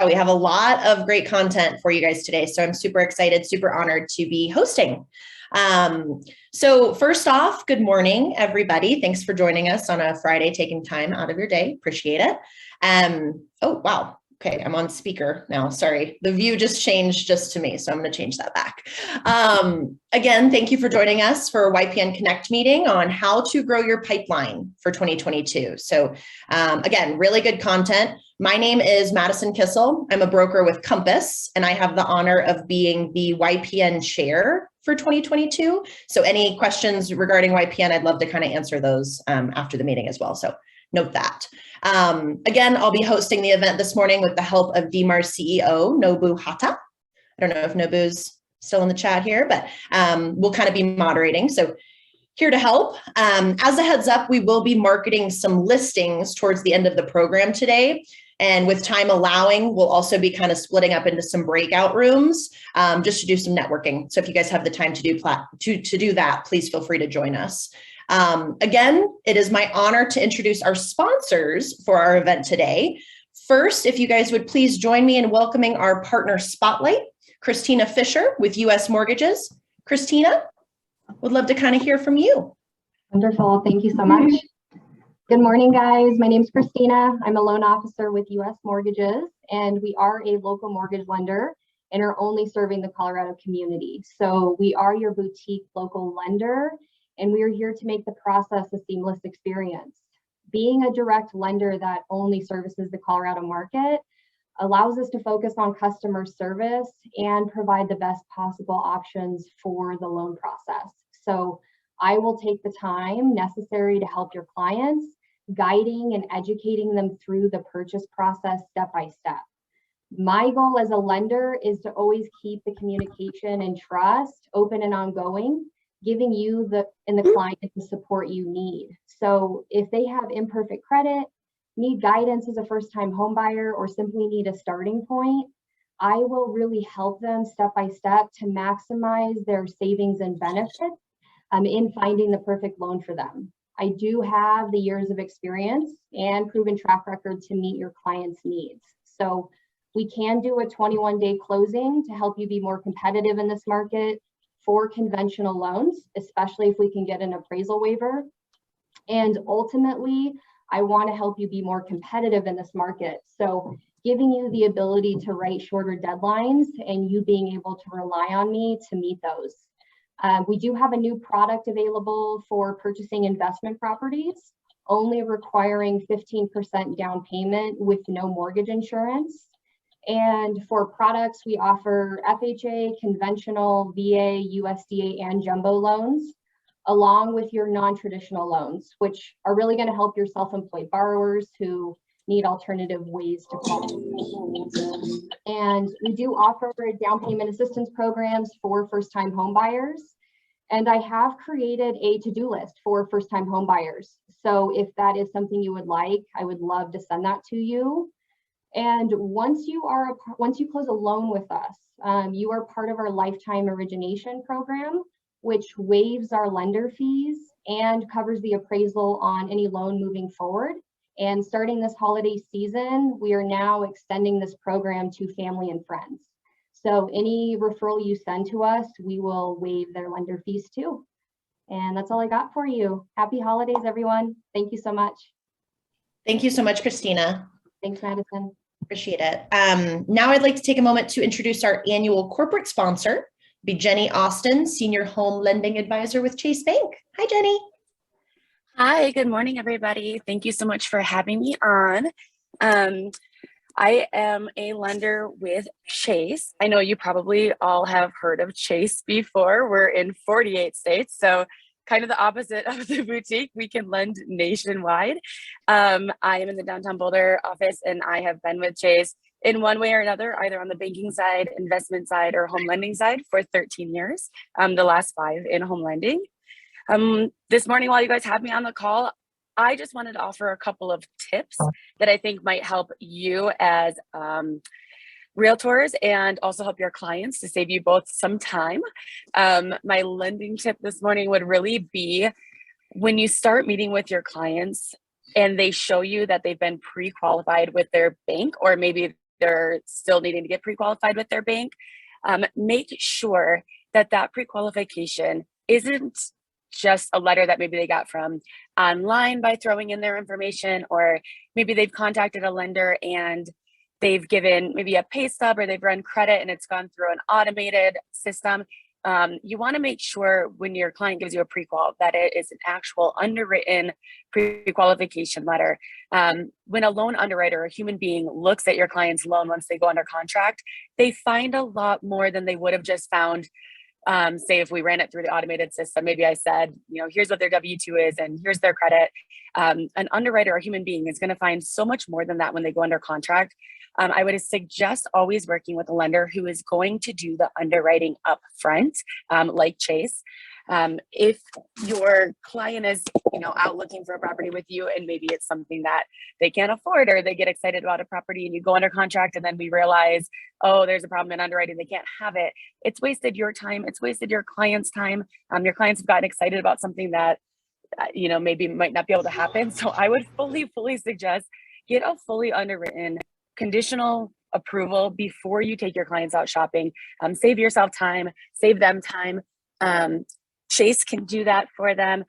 We have a lot of great content for you guys today. So I'm super excited, super honored to be hosting. So first off, good morning, everybody. Thanks for joining us on a Friday, taking time out of your day. Appreciate it. Oh, wow. Okay, I'm on speaker now. Sorry, the view just changed just to me, so I'm going to change that back. Again, thank you for joining us for a YPN Connect meeting on how to grow your pipeline for 2022. So again, really good content. My name is Madison Kissel. I'm a broker with Compass, and I have the honor of being the YPN chair for 2022. So any questions regarding YPN, I'd love to kind of answer those after the meeting as well. So note that. Again, I'll be hosting the event this morning with the help of DMAR CEO, Nobu Hata. I don't know if Nobu's still in the chat here, but we'll kind of be moderating. So here to help. As a heads up, we will be marketing some listings towards the end of the program today. And with time allowing, we'll also be kind of splitting up into some breakout rooms just to do some networking. So if you guys have the time to do that, please feel free to join us. Again, it is my honor to introduce our sponsors for our event today. First, if you guys would please join me in welcoming our partner spotlight, Christina Fisher with US Mortgages. Christina, would love to kind of hear from you. Wonderful. Thank you so much. Good morning, guys. My name is Christina. I'm a loan officer with US Mortgages, and we are a local mortgage lender and are only serving the Colorado community. So we are your boutique local lender, and we are here to make the process a seamless experience. Being a direct lender that only services the Colorado market allows us to focus on customer service and provide the best possible options for the loan process. So I will take the time necessary to help your clients, guiding and educating them through the purchase process step by step. My goal as a lender is to always keep the communication and trust open and ongoing, giving you and the client the support you need. So if they have imperfect credit, need guidance as a first-time homebuyer, or simply need a starting point, I will really help them step by step to maximize their savings and benefits in finding the perfect loan for them. I do have the years of experience and proven track record to meet your client's needs. So we can do a 21-day closing to help you be more competitive in this market for conventional loans, especially if we can get an appraisal waiver. And ultimately, I want to help you be more competitive in this market. So giving you the ability to write shorter deadlines and you being able to rely on me to meet those. We do have a new product available for purchasing investment properties, only requiring 15% down payment with no mortgage insurance. And for products, we offer FHA, conventional, VA, USDA, and jumbo loans, along with your non-traditional loans, which are really going to help your self-employed borrowers who need alternative ways to qualify. And we do offer down payment assistance programs for first-time homebuyers. And I have created a to-do list for first-time homebuyers. So if that is something you would like, I would love to send that to you. And once you close a loan with us, you are part of our lifetime origination program, which waives our lender fees and covers the appraisal on any loan moving forward. And starting this holiday season, we are now extending this program to family and friends. So any referral you send to us, we will waive their lender fees too. And that's all I got for you. Happy holidays, everyone. Thank you so much. Thank you so much, Christina. Thanks, Madison. Appreciate it. Now I'd like to take a moment to introduce our annual corporate sponsor, be Jenny Austin, Senior Home Lending Advisor with Chase Bank. Hi, Jenny. Hi, good morning, everybody. Thank you so much for having me on. I am a lender with Chase. I know you probably all have heard of Chase before. We're in 48 states, so kind of the opposite of the boutique. We can lend nationwide. I am in the downtown Boulder office, and I have been with Chase in one way or another, either on the banking side, investment side, or home lending side for 13 years, the last 5 in home lending. This morning, while you guys have me on the call, I just wanted to offer a couple of tips that I think might help you as realtors and also help your clients to save you both some time. My lending tip this morning would really be when you start meeting with your clients and they show you that they've been pre-qualified with their bank, or maybe they're still needing to get pre-qualified with their bank, make sure that that pre-qualification isn't just a letter that maybe they got from online by throwing in their information, or maybe they've contacted a lender and they've given maybe a pay stub, or they've run credit and it's gone through an automated system. You want to make sure when your client gives you a pre-qual that it is an actual underwritten pre-qualification letter. When a loan underwriter, a human being, looks at your client's loan once they go under contract, they find a lot more than they would have just found. Say if we ran it through the automated system, maybe I said, here's what their W-2 is and here's their credit. An underwriter or human being is going to find so much more than that when they go under contract. I would suggest always working with a lender who is going to do the underwriting up front, like Chase. If your client is, out looking for a property with you, and maybe it's something that they can't afford, or they get excited about a property and you go under contract and then we realize, oh, there's a problem in underwriting, they can't have it. It's wasted your time. It's wasted your client's time. Your clients have gotten excited about something that, maybe might not be able to happen. So I would fully suggest get a fully underwritten conditional approval before you take your clients out shopping. Save yourself time, save them time. Chase can do that for them.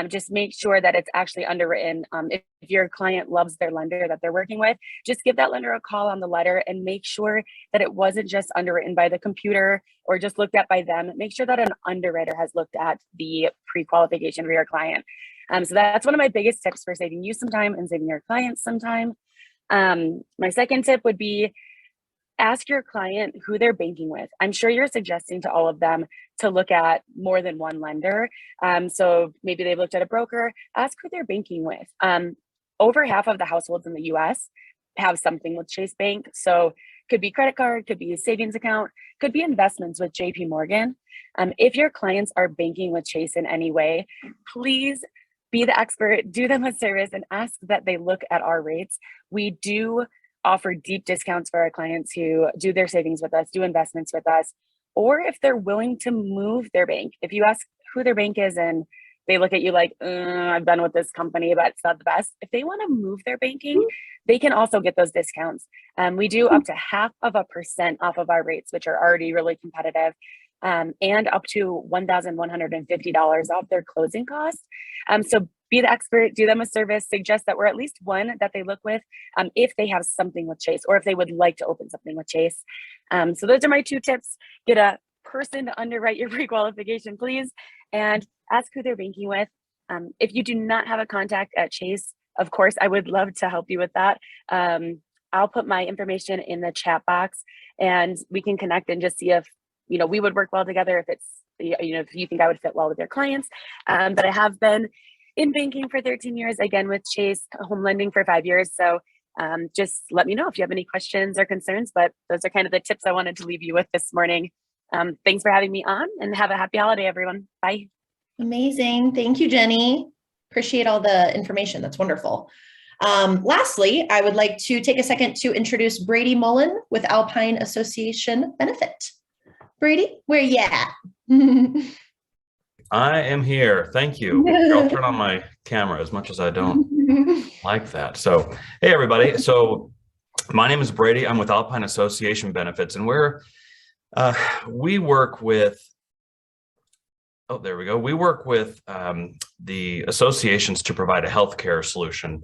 Just make sure that it's actually underwritten. If your client loves their lender that they're working with, just give that lender a call on the letter and make sure that it wasn't just underwritten by the computer or just looked at by them. Make sure that an underwriter has looked at the pre-qualification for your client. So that's one of my biggest tips for saving you some time and saving your clients some time. My second tip would be ask your client who they're banking with. I'm sure you're suggesting to all of them to look at more than one lender. So maybe they've looked at a broker, ask who they're banking with. Over half of the households in the US have something with Chase Bank. So could be credit card, could be a savings account, could be investments with JP Morgan. If your clients are banking with Chase in any way, please be the expert, do them a service and ask that they look at our rates. We do offer deep discounts for our clients who do their savings with us, do investments with us, or if they're willing to move their bank. If you ask who their bank is and they look at you like, I've been with this company, but it's not the best. If they want to move their banking, they can also get those discounts. We do up to 0.5% off of our rates, which are already really competitive, and up to $1,150 off their closing costs. So be the expert, do them a service, suggest that we're at least one that they look with if they have something with Chase or if they would like to open something with Chase. So those are my 2 tips. Get a person to underwrite your pre-qualification, please, and ask who they're banking with. If you do not have a contact at Chase, of course, I would love to help you with that. I'll put my information in the chat box and we can connect and just see if, we would work well together, if it's, if you think I would fit well with your clients. But I have been in banking for 13 years, again, with Chase, home lending for 5 years. So just let me know if you have any questions or concerns, but those are kind of the tips I wanted to leave you with this morning. Thanks for having me on and have a happy holiday, everyone. Bye. Amazing. Thank you, Jenny. Appreciate all the information. That's wonderful. Lastly, I would like to take a second to introduce Brady Mullen with Alpine Association Benefit. Brady, where you at? I am here. Thank you. I'll turn on my camera as much as I don't like that. So, hey, everybody. So my name is Brady. I'm with Alpine Association Benefits, and we work with, there we go. We work with the associations to provide a healthcare solution.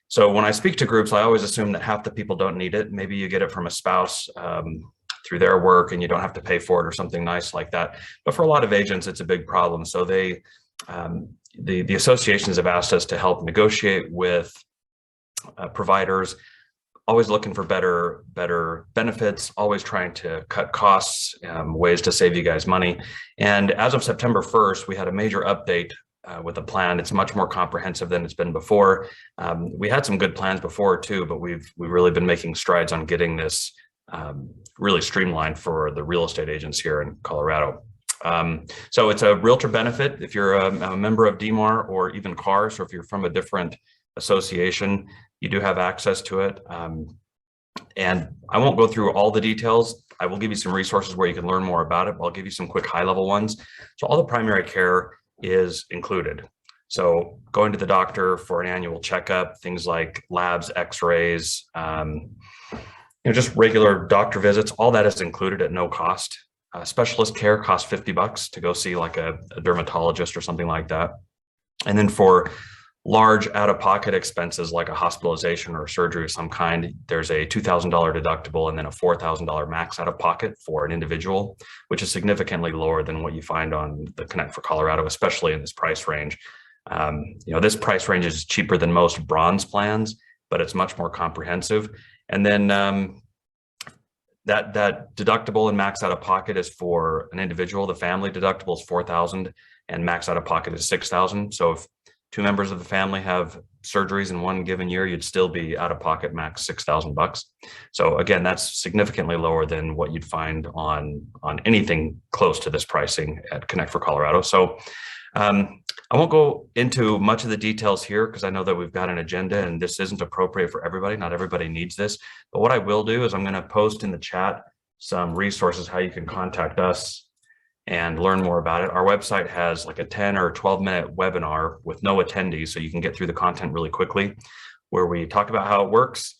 So when I speak to groups, I always assume that half the people don't need it. Maybe you get it from a spouse through their work and you don't have to pay for it or something nice like that. But for a lot of agents, it's a big problem. So the associations have asked us to help negotiate with providers, always looking for better benefits, always trying to cut costs, ways to save you guys money. And as of September 1st, we had a major update with a plan. It's much more comprehensive than it's been before. We had some good plans before too, but we've really been making strides on getting this really streamlined for the real estate agents here in Colorado. So it's a Realtor Benefit if you're a member of DMAR or even CAR. So if you're from a different association, you do have access to it. And I won't go through all the details. I will give you some resources where you can learn more about it, but I'll give you some quick high-level ones. So all the primary care is included. So going to the doctor for an annual checkup, things like labs, x-rays, just regular doctor visits, all that is included at no cost. Specialist care costs $50 to go see like a dermatologist or something like that. And then for large out-of-pocket expenses like a hospitalization or surgery of some kind, there's a $2,000 deductible and then a $4,000 max out-of-pocket for an individual, which is significantly lower than what you find on the Connect for Colorado, especially in this price range. This price range is cheaper than most bronze plans, but it's much more comprehensive. And then that deductible and max out of pocket is for an individual. The family deductible is $4,000 and max out of pocket is $6,000. So if 2 members of the family have surgeries in one given year, you'd still be out of pocket max $6,000. So again, that's significantly lower than what you'd find on anything close to this pricing at Connect for Colorado. So I won't go into much of the details here because I know that we've got an agenda and this isn't appropriate for everybody. Not everybody needs this. But what I will do is I'm going to post in the chat some resources how you can contact us and learn more about it. Our website has like a 10 or 12-minute webinar with no attendees, so you can get through the content really quickly, where we talk about how it works,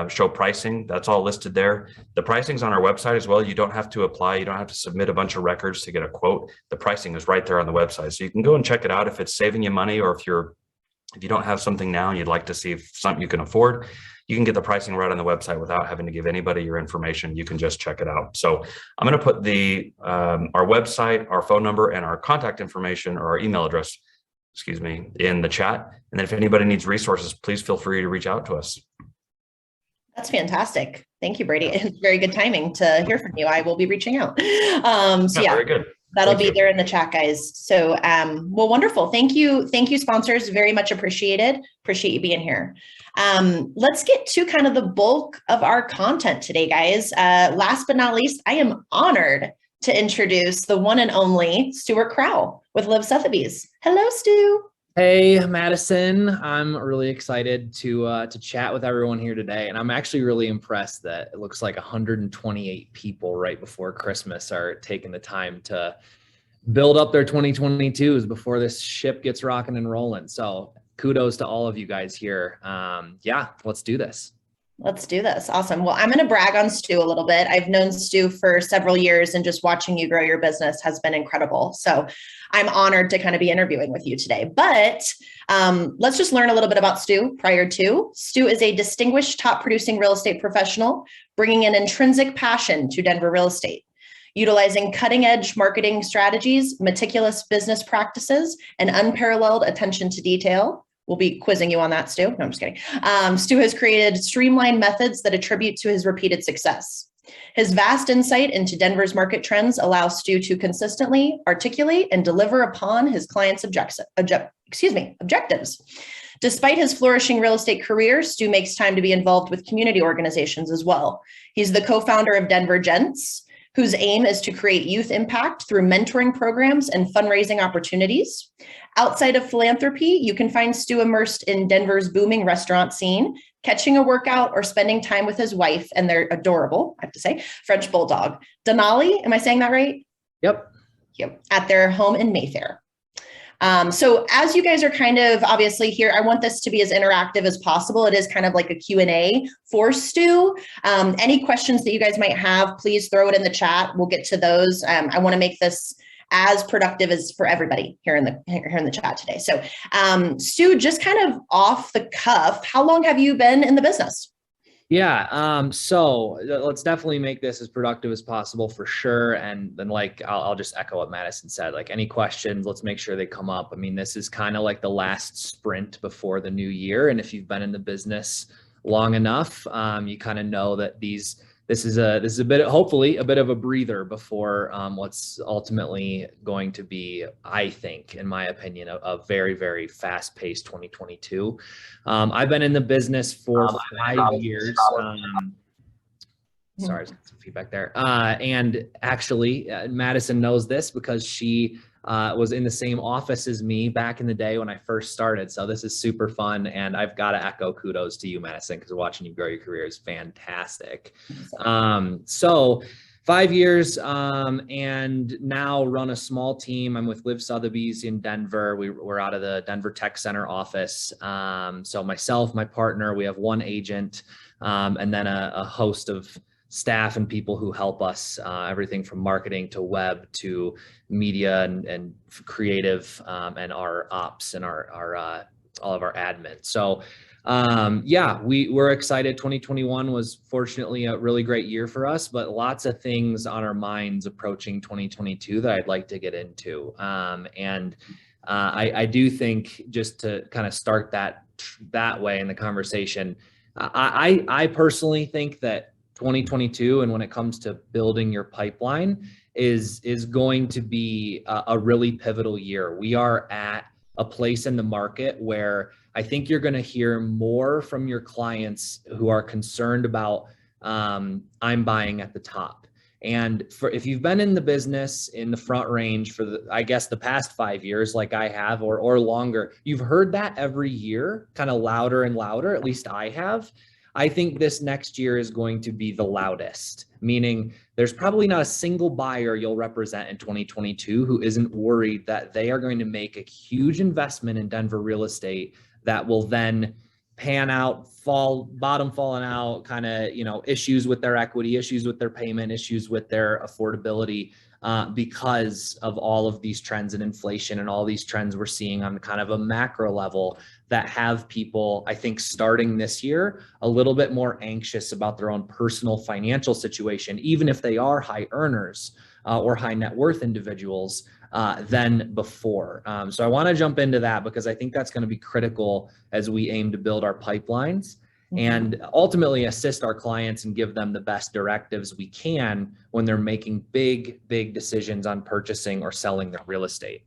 show pricing. That's all listed there. The pricing's on our website as well. You don't have to apply. You don't have to submit a bunch of records to get a quote. The pricing is right there on the website. So you can go and check it out if it's saving you money, or if you don't have something now and you'd like to see if something you can afford, you can get the pricing right on the website without having to give anybody your information. You can just check it out. So I'm going to put our website, our phone number, and our contact information, or our email address, in the chat. And then if anybody needs resources, please feel free to reach out to us. That's fantastic. Thank you, Brady. It's very good timing to hear from you. I will be reaching out. Very good. That'll be there in the chat, guys. So, well, wonderful. Thank you. Thank you, sponsors. Very much appreciated. Appreciate you being here. Let's get to kind of the bulk of our content today, guys. Last but not least, I am honored to introduce the one and only Stuart Crowell with Live Sotheby's. Hello, Stu. Hey, Madison. I'm really excited to chat with everyone here today. And I'm actually really impressed that it looks like 128 people right before Christmas are taking the time to build up their 2022s before this ship gets rocking and rolling. So kudos to all of you guys here. Yeah, let's do this. Let's do this. Awesome. Well, I'm going to brag on Stu a little bit. I've known Stu for several years, and just watching you grow your business has been incredible. So I'm honored to kind of be interviewing with you today. But let's just learn a little bit about Stu prior to. Stu is a distinguished top producing real estate professional, bringing an intrinsic passion to Denver real estate. Utilizing cutting edge marketing strategies, meticulous business practices, and unparalleled attention to detail. We'll be quizzing you on that, Stu. No, I'm just kidding. Stu has created streamlined methods that attribute to his repeated success. His vast insight into Denver's market trends allows Stu to consistently articulate and deliver upon his clients' objectives. Despite his flourishing real estate career, Stu makes time to be involved with community organizations as well. He's the co-founder of Denver Gents, whose aim is to create youth impact through mentoring programs and fundraising opportunities. Outside of philanthropy, you can find Stu immersed in Denver's booming restaurant scene, catching a workout, or spending time with his wife and their adorable, I have to say, French bulldog, Denali. Am I saying that right? Yep. At their home in Mayfair. So as you guys are kind of obviously here, I want this to be as interactive as possible. It is kind of like a Q&A for Stu. Any questions that you guys might have, please throw it in the chat. We'll get to those. I want to make this as productive as for everybody here in the chat today. So Stu, just kind of off the cuff, how long have you been in the business? Yeah, so let's definitely make this as productive as possible for sure. And then I'll just echo what Madison said, like any questions, let's make sure they come up. I mean, this is kind of like the last sprint before the new year. And if you've been in the business long enough, you kind of know that this is a bit, hopefully a bit of a breather before what's ultimately going to be, I think, in my opinion, a very, very fast paced 2022. I've been in the business for 5 years. Sorry, I was getting some feedback there. And actually, Madison knows this because she was in the same office as me back in the day when I first started. So this is super fun. And I've got to echo kudos to you, Madison, because watching you grow your career is fantastic. So 5 years and now run a small team. I'm with Live Sotheby's in Denver. We're out of the Denver Tech Center office. So myself, my partner, we have one agent. and then a host of staff and people who help us, everything from marketing to web to media and creative, and our ops and our all of our admin. So yeah, we're excited. 2021 was fortunately a really great year for us, but lots of things on our minds approaching 2022 that I'd like to get into. I do think, just to kind of start that way in the conversation, I personally think that 2022, and when it comes to building your pipeline, is going to be a really pivotal year. We are at a place in the market where I think you're going to hear more from your clients who are concerned about I'm buying at the top. And if you've been in the business in the front range for I guess the past 5 years, like I have, or longer, you've heard that every year, kind of louder and louder. At least I have. I think this next year is going to be the loudest, meaning there's probably not a single buyer you'll represent in 2022 who isn't worried that they are going to make a huge investment in Denver real estate that will then pan out, bottom falling out, kind of, issues with their equity, issues with their payment, issues with their affordability, because of all of these trends in inflation and all these trends we're seeing on kind of a macro level that have people, I think, starting this year a little bit more anxious about their own personal financial situation, even if they are high earners or high net worth individuals, than before. So I want to jump into that because I think that's going to be critical as we aim to build our pipelines and ultimately assist our clients and give them the best directives we can when they're making big decisions on purchasing or selling their real estate.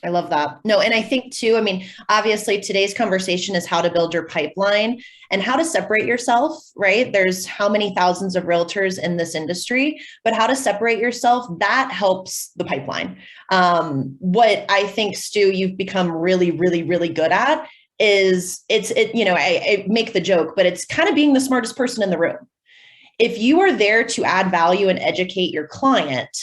I love that. No, and I think too, obviously today's conversation is how to build your pipeline and how to separate yourself, right? There's how many thousands of realtors in this industry, but how to separate yourself, that helps the pipeline. What I think, Stu, you've become really, really, really good at is I make the joke, but it's kind of being the smartest person in the room. If you are there to add value and educate your client,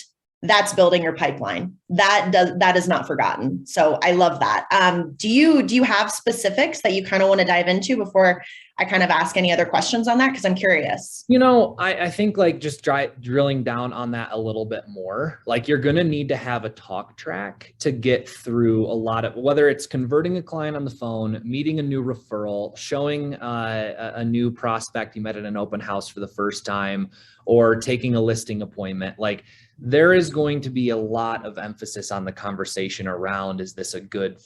that's building your pipeline. That is not forgotten. So I love that. Do you have specifics that you kind of want to dive into before I kind of ask any other questions on that? Because I'm curious. I think like just drilling down on that a little bit more, like you're going to need to have a talk track to get through a lot of, whether it's converting a client on the phone, meeting a new referral, showing a new prospect you met at an open house for the first time, or taking a listing appointment. Like, there is going to be a lot of emphasis on the conversation around, is this a good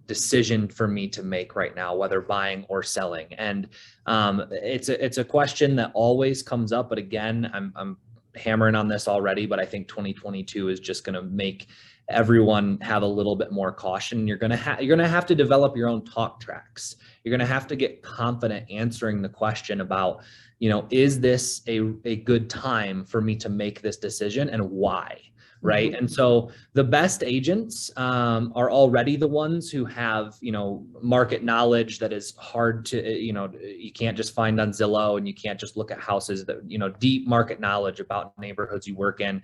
decision for me to make right now, whether buying or selling? And it's a question that always comes up. But again, I'm hammering on this already, but I think 2022 is just going to make everyone have a little bit more caution. You're going to have to develop your own talk tracks. You're going to have to get confident answering the question about, is this a good time for me to make this decision and why? Right. And so the best agents are already the ones who have, market knowledge that is hard to, you can't just find on Zillow, and you can't just look at houses that, deep market knowledge about neighborhoods you work in,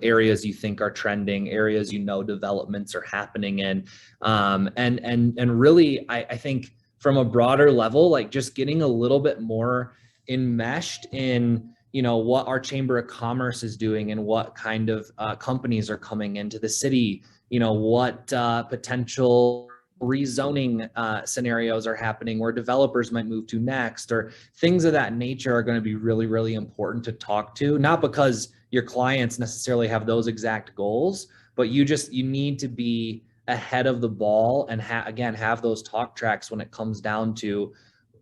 areas you think are trending, areas, developments are happening in. And really, I think from a broader level, like just getting a little bit more enmeshed in, what our Chamber of Commerce is doing and what kind of companies are coming into the city, what potential rezoning scenarios are happening, where developers might move to next, or things of that nature are going to be really, really important to talk to, not because your clients necessarily have those exact goals, but you need to be ahead of the ball and have those talk tracks when it comes down to,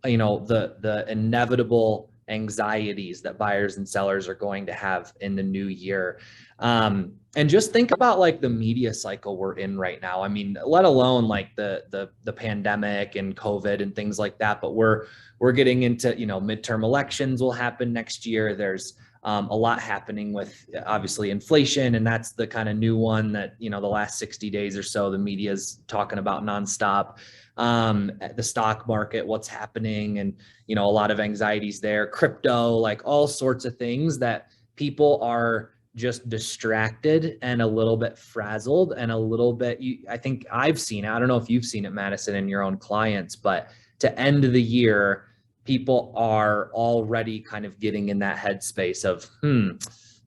the inevitable anxieties that buyers and sellers are going to have in the new year. And just think about like the media cycle we're in right now. Let alone like the pandemic and COVID and things like that, but we're getting into, midterm elections will happen next year. There's a lot happening with obviously inflation, and that's the kind of new one that, the last 60 days or so, the media's talking about nonstop. The stock market, what's happening, and, a lot of anxieties there, crypto, like all sorts of things that people are just distracted and a little bit frazzled and a little bit, I think I've seen it. I don't know if you've seen it, Madison, in your own clients, but to end the year, people are already kind of getting in that headspace of,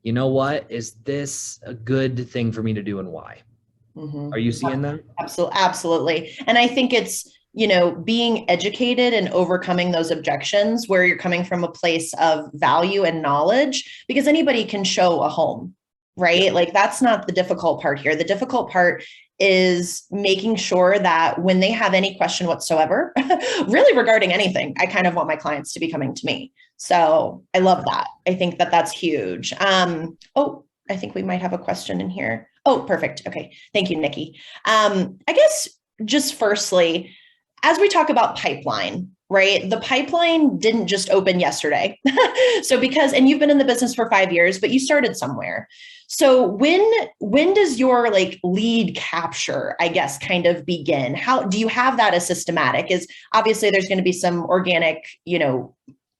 you know what, is this a good thing for me to do and why? Are you seeing that? Absolutely. Absolutely. And I think it's, being educated and overcoming those objections where you're coming from a place of value and knowledge, because anybody can show a home, right? Yeah. Like that's not the difficult part here. The difficult part is making sure that when they have any question whatsoever, really regarding anything, I kind of want my clients to be coming to me. So I love that. I think that that's huge. Oh, I think we might have a question in here. Oh, perfect. Okay. Thank you, Nikki. I guess just firstly, as we talk about pipeline, right? The pipeline didn't just open yesterday. So and you've been in the business for 5 years, but you started somewhere. So when does your like lead capture, I guess, kind of begin? How do you have that as systematic? Is obviously there's going to be some organic,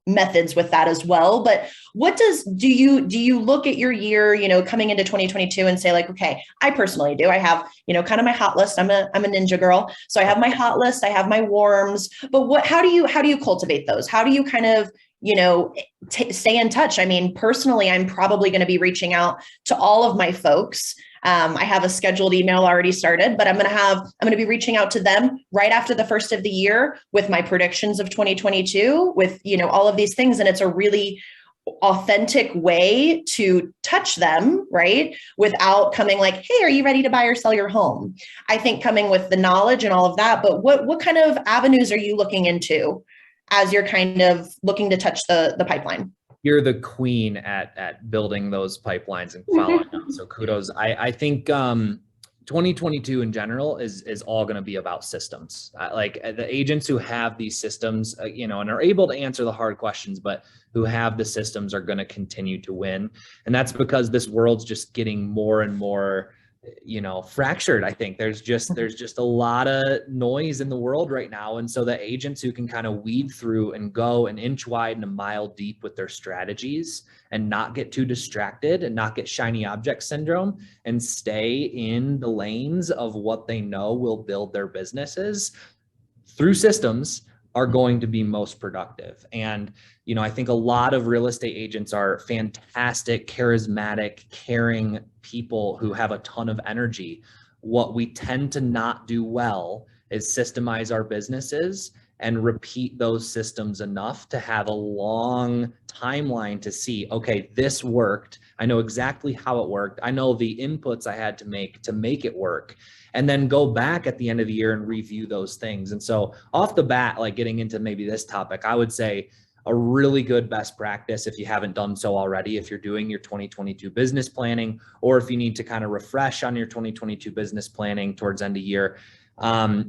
methods with that as well. But do you look at your year, coming into 2022 and say like, okay, I personally do. I have, kind of my hot list. I'm a ninja girl. So I have my hot list, I have my warms, but how do you cultivate those? How do you kind of, stay in touch? I mean, personally, I'm probably going to be reaching out to all of my folks. I have a scheduled email already started, but I'm going to be reaching out to them right after the first of the year with my predictions of 2022 with, all of these things. And it's a really authentic way to touch them, right? Without coming like, hey, are you ready to buy or sell your home? I think coming with the knowledge and all of that, but what kind of avenues are you looking into as you're kind of looking to touch the pipeline? You're the queen at building those pipelines and following up. So kudos. I think 2022 in general is all going to be about systems. Like the agents who have these systems, and are able to answer the hard questions, but who have the systems are going to continue to win. And that's because this world's just getting more and more fractured. I think there's just a lot of noise in the world right now. And so the agents who can kind of weed through and go an inch wide and a mile deep with their strategies and not get too distracted and not get shiny object syndrome and stay in the lanes of what they know will build their businesses through systems are going to be most productive. And, I think a lot of real estate agents are fantastic, charismatic, caring people who have a ton of energy. What we tend to not do well is systemize our businesses and repeat those systems enough to have a long timeline to see, okay, this worked. I know exactly how it worked. I know the inputs I had to make it work. And then go back at the end of the year and review those things. And so off the bat, like getting into maybe this topic, I would say a really good best practice, if you haven't done so already, if you're doing your 2022 business planning, or if you need to kind of refresh on your 2022 business planning towards end of year,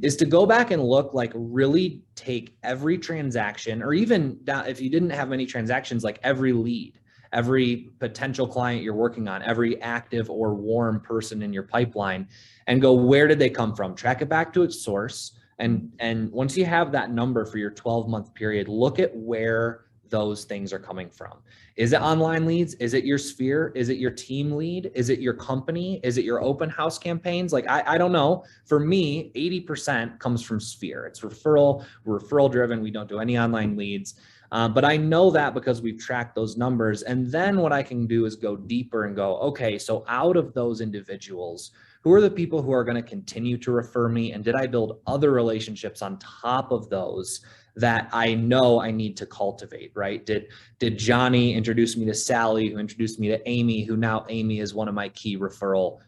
is to go back and look, like really take every transaction, or even if you didn't have many transactions, like every lead, every potential client you're working on, every active or warm person in your pipeline, and go, where did they come from? Track it back to its source. And once you have that number for your 12-month period, look at where those things are coming from. Is it online leads? Is it your sphere? Is it your team lead? Is it your company? Is it your open house campaigns? Like, I don't know. For me, 80% comes from sphere. It's referral driven. We don't do any online leads. But I know that because we've tracked those numbers. And then what I can do is go deeper and go, okay, so out of those individuals, who are the people who are going to continue to refer me? And did I build other relationships on top of those that I know I need to cultivate, right? Did Johnny introduce me to Sally, who introduced me to Amy, who now Amy is one of my key referral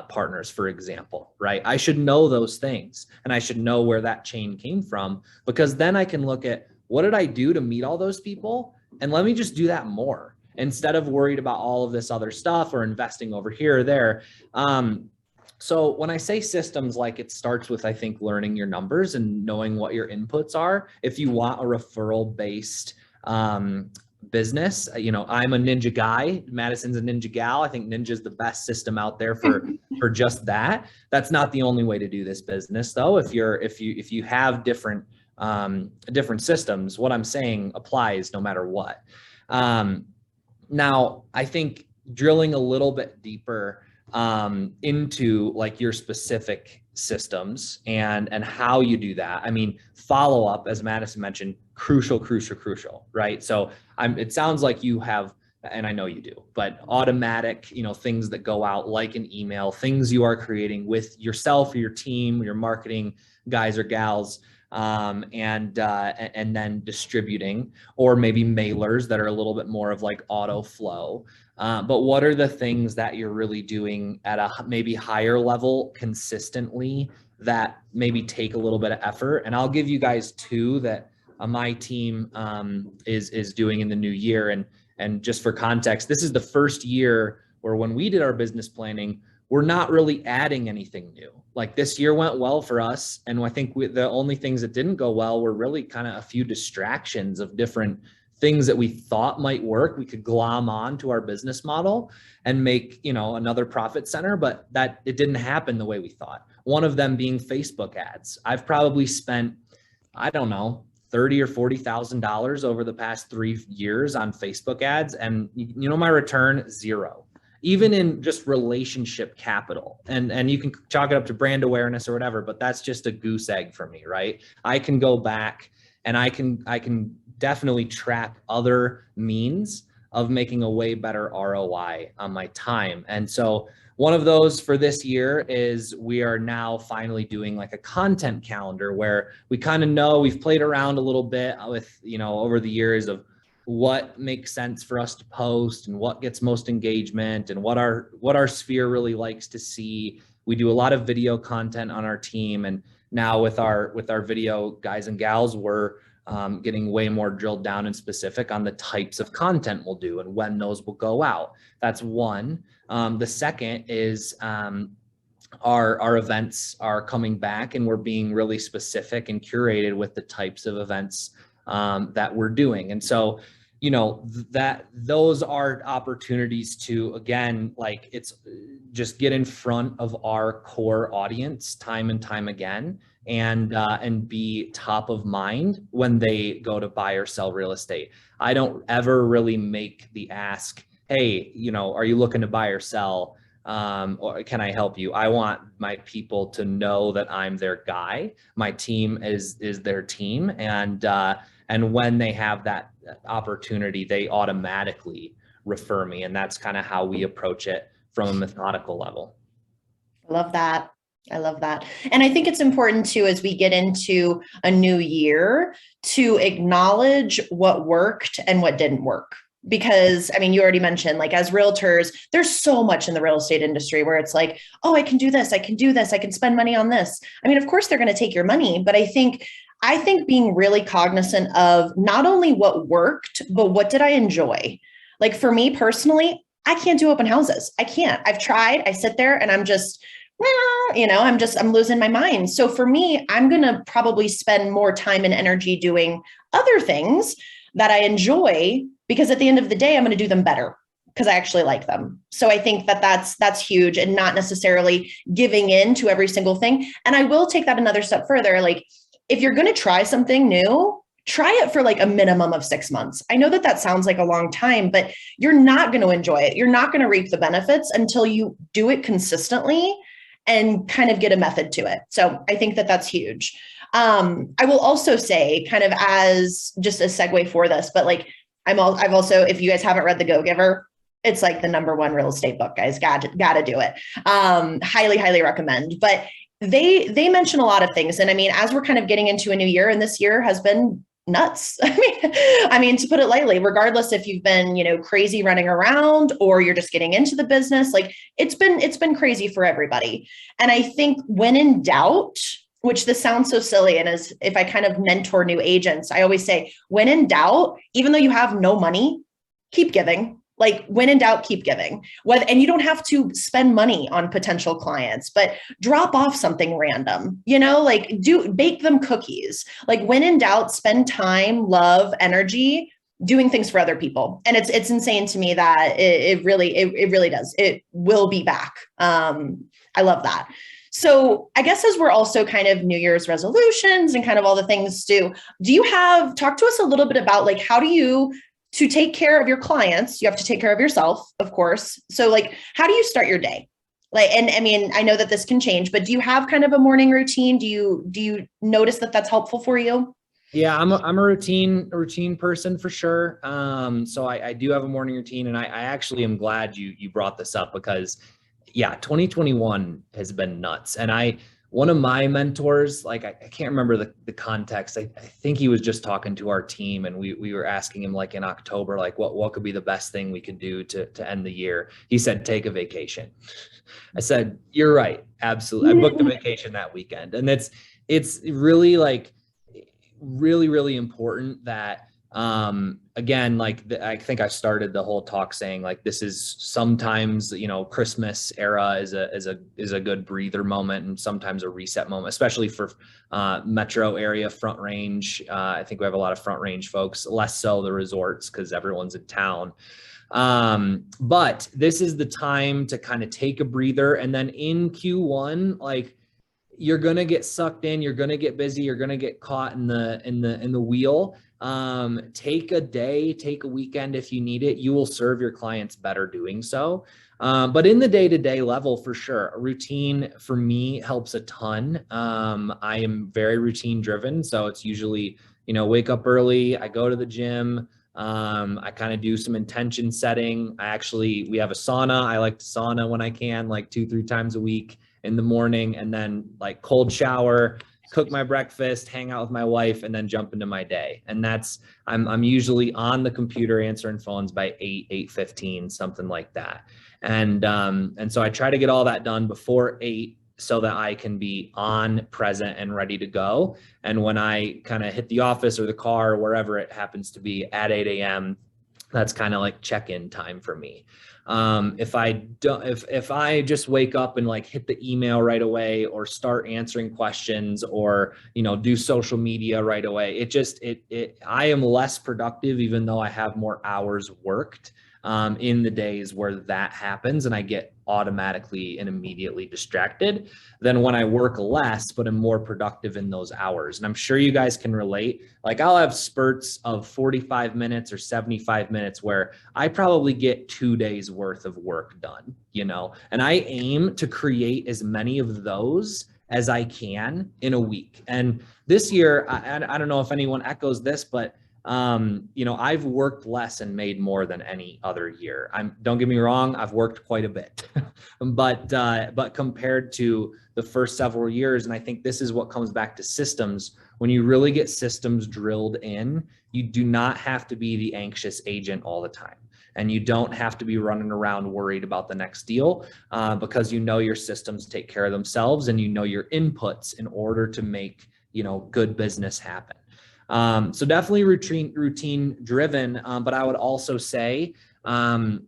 partners, for example, right? I should know those things, and I should know where that chain came from, because then I can look at, what did I do to meet all those people? And let me just do that more instead of worried about all of this other stuff or investing over here or there. So when I say systems, like it starts with, I think, learning your numbers and knowing what your inputs are. If you want a referral based business, I'm a ninja guy. Madison's a ninja gal. I think ninja is the best system out there for just that. That's not the only way to do this business, though. If you have different systems, what I'm saying applies no matter what. Now, I think drilling a little bit deeper into like your specific systems and how you do that. I mean, follow up, as Madison mentioned, crucial, right? So it sounds like you have, and I know you do, but automatic, things that go out like an email, things you are creating with yourself or your team, your marketing guys or gals, and then distributing, or maybe mailers that are a little bit more of like auto flow. But what are the things that you're really doing at a maybe higher level consistently that maybe take a little bit of effort? And I'll give you guys two that my team is doing in the new year. And just for context, this is the first year where when we did our business planning, we're not really adding anything new. Like this year went well for us. And I think the only things that didn't go well were really kind of a few distractions of different things that we thought might work. We could glom on to our business model and make, another profit center, but that it didn't happen the way we thought. One of them being Facebook ads. I've probably spent, I don't know, $30,000 or $40,000 over the past 3 years on Facebook ads. And my return, zero, even in just relationship capital. And you can chalk it up to brand awareness or whatever, but that's just a goose egg for me, right? I can go back and I can definitely track other means of making a way better ROI on my time. And so one of those for this year is we are now finally doing like a content calendar where we kind of know, we've played around a little bit with, over the years of what makes sense for us to post and what gets most engagement and what our sphere really likes to see. We do a lot of video content on our team. And now with our video guys and gals, we're getting way more drilled down and specific on the types of content we'll do and when those will go out. That's one. The second is our events are coming back and we're being really specific and curated with the types of events that we're doing. And so, that those are opportunities to, again, like it's just get in front of our core audience time and time again and be top of mind when they go to buy or sell real estate. I don't ever really make the ask, hey, are you looking to buy or sell? Or can I help you? I want my people to know that I'm their guy. My team is their team. And when they have that opportunity, they automatically refer me. And that's kind of how we approach it from a methodical level. I love that. I love that. And I think it's important too, as we get into a new year, to acknowledge what worked and what didn't work. Because, you already mentioned, like, as realtors, there's so much in the real estate industry where it's like, oh, I can do this, I can do this, I can spend money on this. Of course they're going to take your money, but I think being really cognizant of not only what worked, but what did I enjoy? Like for me personally, I can't do open houses. I can't. I've tried. I sit there and I'm just, I'm losing my mind. So for me, I'm going to probably spend more time and energy doing other things that I enjoy, because at the end of the day, I'm going to do them better because I actually like them. So I think that's huge, and not necessarily giving in to every single thing. And I will take that another step further. Like, if you're going to try something new, try it for like a minimum of 6 months. I know that sounds like a long time, but you're not going to enjoy it. You're not going to reap the benefits until you do it consistently and kind of get a method to it. So I think that's huge. I will also say, kind of as just a segue for this, but like I've also, if you guys haven't read The Go-Giver, it's like the #1 real estate book, guys. Got to do it. Highly recommend. But they mention a lot of things. And as we're kind of getting into a new year, and this year has been nuts. To put it lightly, regardless if you've been, crazy running around or you're just getting into the business, like it's been crazy for everybody. And I think when in doubt, which this sounds so silly, and as if I kind of mentor new agents, I always say, when in doubt, even though you have no money, keep giving. Like, when in doubt, keep giving. And you don't have to spend money on potential clients, but drop off something random, like bake them cookies. Like, when in doubt, spend time, love, energy doing things for other people. And it's insane to me that it really does. It will be back. I love that. So I guess as we're also kind of New Year's resolutions and kind of all the things talk to us a little bit about like, to take care of your clients, you have to take care of yourself, of course. So like, how do you start your day? Like, and I mean, I know that this can change, but do you have kind of a morning routine? Do you notice that that's helpful for you? Yeah, I'm a routine person for sure. So I do have a morning routine, and I actually am glad you brought this up because yeah, 2021 has been nuts. And one of my mentors, like I can't remember the context. I think he was just talking to our team, and we were asking him like in October, like what could be the best thing we could do to end the year. He said, take a vacation. I said, you're right. Absolutely. I booked a vacation that weekend. And it's really like really important that again, like I think I started the whole talk saying like this is sometimes, Christmas era is a good breather moment, and sometimes a reset moment, especially for metro area, Front Range. I think we have a lot of Front Range folks, less so the resorts because everyone's in town. But this is the time to kind of take a breather. And then in Q1, like you're going to get sucked in, you're going to get busy, you're going to get caught in the wheel. Take a day, take a weekend if you need it. You will serve your clients better doing so. But in the day-to-day level, for sure, a routine for me helps a ton. I am very routine driven. So it's usually, wake up early, I go to the gym. I kind of do some intention setting. We have a sauna. I like to sauna when I can, like 2-3 times a week in the morning, and then like cold shower, cook my breakfast, hang out with my wife, and then jump into my day. And I'm usually on the computer answering phones by 8:15, something like that. And so I try to get all that done before 8 so that I can be on, present, and ready to go. And when I kind of hit the office or the car or wherever it happens to be at 8 a.m., that's kind of like check-in time for me. If I just wake up and like hit the email right away or start answering questions or, do social media right away, I am less productive, even though I have more hours worked in the days where that happens, and I get automatically and immediately distracted than when I work less, but am more productive in those hours. And I'm sure you guys can relate. Like I'll have spurts of 45 minutes or 75 minutes where I probably get 2 days worth of work done, and I aim to create as many of those as I can in a week. And this year, I don't know if anyone echoes this, but I've worked less and made more than any other year. Don't get me wrong, I've worked quite a bit, but compared to the first several years, and I think this is what comes back to systems. When you really get systems drilled in, you do not have to be the anxious agent all the time. And you don't have to be running around worried about the next deal because your systems take care of themselves, and your inputs in order to make, good business happen. So definitely routine driven. But I would also say, I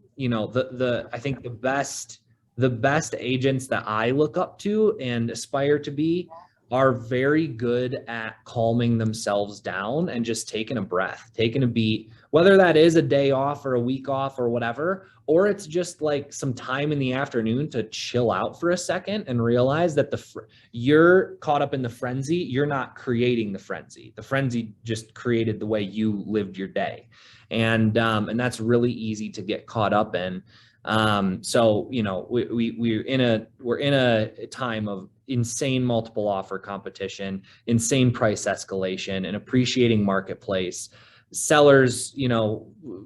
think the best agents that I look up to and aspire to be are very good at calming themselves down and just taking a breath, taking a beat, whether that is a day off or a week off or whatever, or it's just like some time in the afternoon to chill out for a second and realize that you're caught up in the frenzy. You're not creating the frenzy. The frenzy just created the way you lived your day. And that's really easy to get caught up in. So, we're in a time of insane multiple offer competition, insane price escalation, and appreciating marketplace. Sellers,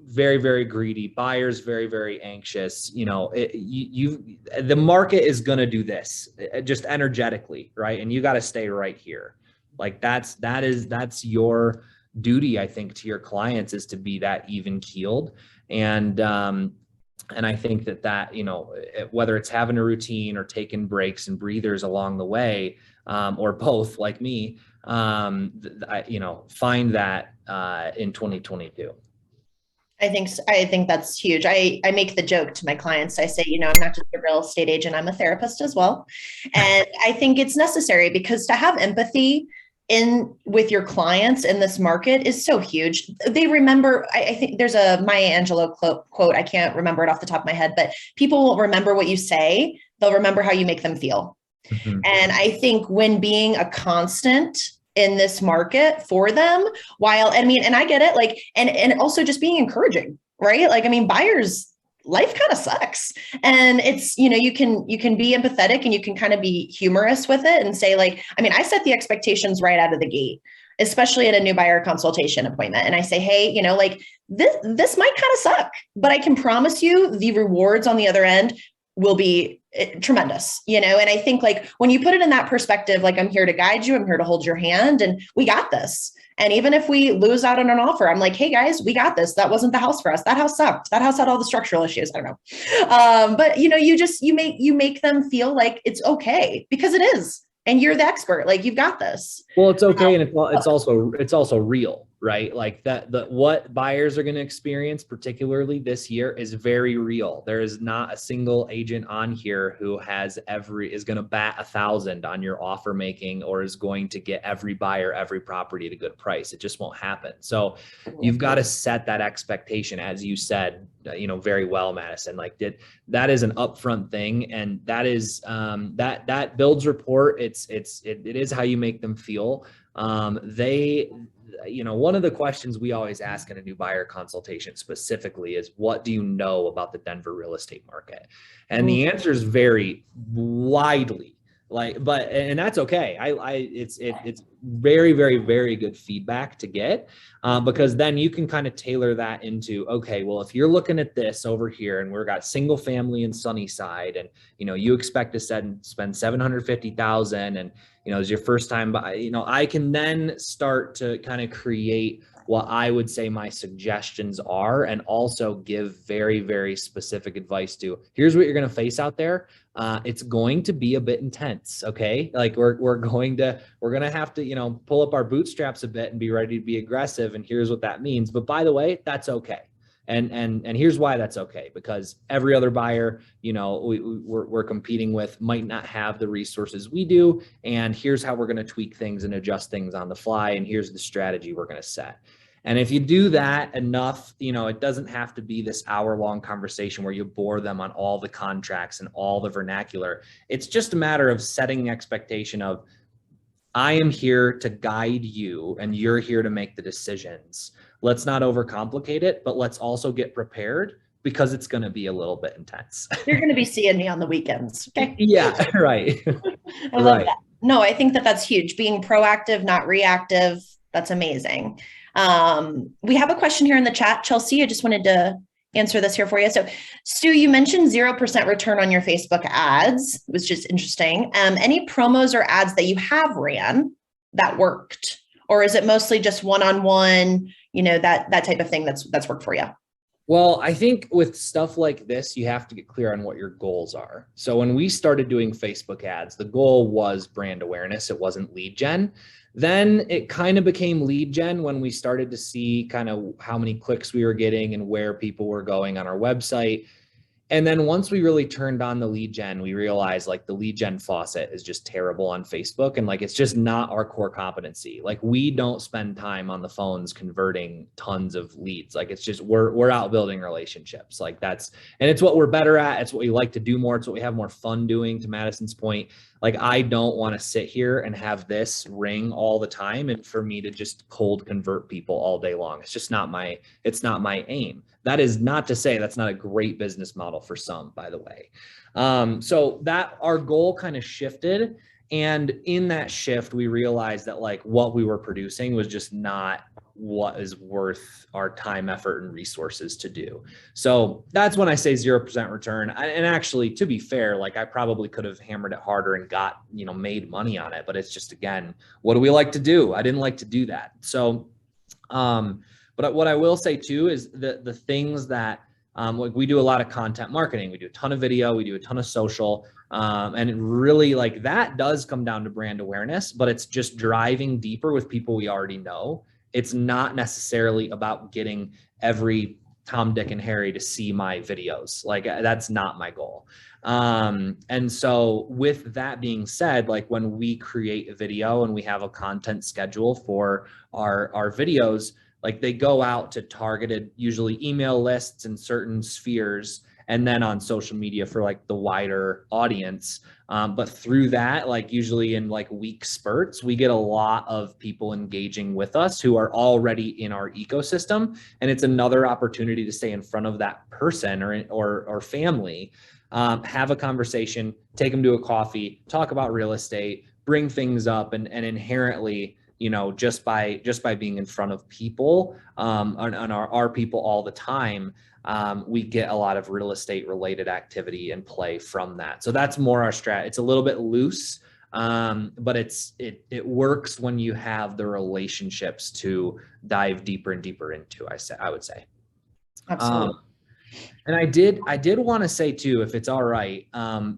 very, very greedy. Buyers, very, very anxious. The market is going to do this just energetically, right? And you got to stay right here. Like that's your duty, I think, to your clients, is to be that even keeled. And I think that, whether it's having a routine or taking breaks and breathers along the way, or both like me, find that in 2022. I think that's huge. I make the joke to my clients. I say, I'm not just a real estate agent, I'm a therapist as well. And I think it's necessary because to have empathy with your clients in this market is so huge. They remember, I think there's a Maya Angelou quote. I can't remember it off the top of my head, but people will remember what you say. They'll remember how you make them feel. Mm-hmm. And I think when being a constant in this market for them, and I get it, and also just being encouraging, right? Buyers life kind of sucks. And it's, you can be empathetic and you can kind of be humorous with it and say like, I mean, I set the expectations right out of the gate, especially at a new buyer consultation appointment. And I say, hey, like this might kind of suck, but I can promise you the rewards on the other end will be tremendous, and I think like when you put it in that perspective, like I'm here to guide you, I'm here to hold your hand, and we got this. And even if we lose out on an offer, I'm like, hey guys, we got this. That wasn't the house for us. That house sucked. That house had all the structural issues. I don't know. But you make them feel like it's okay, because it is. And you're the expert, like you've got this. Well, it's okay. And it's also real, right? Like what buyers are going to experience, particularly this year, is very real. There is not a single agent on here who is going to bat 1,000 on your offer making, or is going to get every buyer, every property at a good price. It just won't happen. So you've got to set that expectation, as you said, very well, Madison. Like that is an upfront thing, and that is that builds rapport. It is how you make them feel. One of the questions we always ask in a new buyer consultation specifically is, what do you know about the Denver real estate market? And the answers vary widely. And that's okay. It's very, very, very good feedback to get, because then you can kind of tailor that into, okay, well, if you're looking at this over here and we've got single family in Sunnyside, and, you expect to spend $750,000 and, it's your first time buy, I can then start to kind of create what I would say my suggestions are, and also give very, very specific advice to, here's what you're going to face out there. It's going to be a bit intense. Okay. Like we're going to have to, pull up our bootstraps a bit and be ready to be aggressive. And here's what that means. But by the way, that's okay. And here's why that's okay, because every other buyer, we're competing with might not have the resources we do. And here's how we're going to tweak things and adjust things on the fly. And here's the strategy we're going to set. And if you do that enough, it doesn't have to be this hour-long conversation where you bore them on all the contracts and all the vernacular. It's just a matter of setting the expectation of, I am here to guide you and you're here to make the decisions. Let's not overcomplicate it, but let's also get prepared, because it's going to be a little bit intense. You're going to be seeing me on the weekends. Okay. Yeah, right. I love that. No, I think that's huge. Being proactive, not reactive. That's amazing. We have a question here in the chat. Chelsea, I just wanted to answer this here for you. So Stu, you mentioned 0% return on your Facebook ads. It was just interesting. Any promos or ads that you have ran that worked, or is it mostly just one-on-one, that type of thing that's worked for you? Well, I think with stuff like this, you have to get clear on what your goals are. So when we started doing Facebook ads, the goal was brand awareness. It wasn't lead gen. Then it kind of became lead gen when we started to see kind of how many clicks we were getting and where people were going on our website. And then once we really turned on the lead gen, we realized like the lead gen faucet is just terrible on Facebook. And like, it's just not our core competency. Like we don't spend time on the phones converting tons of leads. Like it's just, we're out building relationships. Like and it's what we're better at. It's what we like to do more. It's what we have more fun doing, to Madison's point. Like, I don't want to sit here and have this ring all the time and for me to just cold convert people all day long. It's just not my aim. That is not to say that's not a great business model for some, by the way. So that our goal kind of shifted. And in that shift, we realized that like what we were producing was just not what is worth our time, effort, and resources to do. So that's when I say 0% return. And actually, to be fair, like I probably could have hammered it harder and got, made money on it, but it's just, again, what do we like to do? I didn't like to do that. So, but what I will say too, is the things that, like we do a lot of content marketing, we do a ton of video, we do a ton of social, and it really like that does come down to brand awareness, but it's just driving deeper with people we already know. It's not necessarily about getting every Tom, Dick, and Harry to see my videos. Like that's not my goal. And so with that being said, like when we create a video and we have a content schedule for our videos, like they go out to targeted, usually email lists in certain spheres. and then on social media for like the wider audience. But through that, like usually in like week spurts, we get a lot of people engaging with us who are already in our ecosystem. And it's another opportunity to stay in front of that person or family, have a conversation, take them to a coffee, talk about real estate, bring things up, and inherently, you know, just by being in front of people, on our people all the time, we get a lot of real estate related activity and play from that. So that's more our strat. It's a little bit loose, but it works when you have the relationships to dive deeper and deeper into, I would say. Absolutely. And I did want to say too, if it's all right,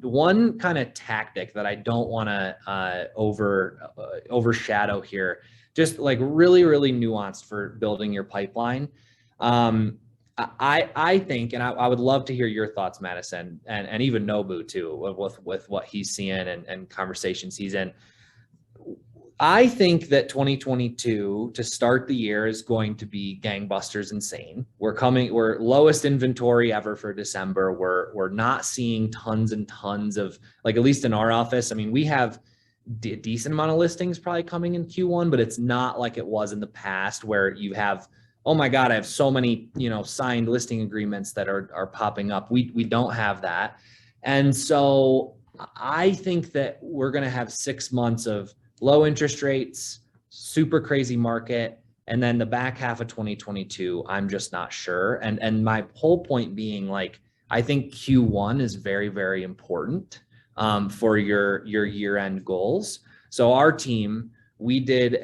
one kind of tactic that I don't want to overshadow here, just like really, really nuanced for building your pipeline. I think, and I would love to hear your thoughts, Madison, and even Nobu too, with what he's seeing and conversations he's in. I think that 2022 to start the year is going to be gangbusters insane. We're lowest inventory ever for December. We're not seeing tons and tons of, like, at least in our office. I mean, we have a decent amount of listings probably coming in Q1, but it's not like it was in the past where you have, oh my God, I have so many, you know, signed listing agreements that are popping up. We don't have that. And so I think that we're going to have 6 months of low interest rates, super crazy market, and then the back half of 2022, I'm just not sure. And my whole point being, like, I think Q1 is very, very important for your year-end goals. So our team, we did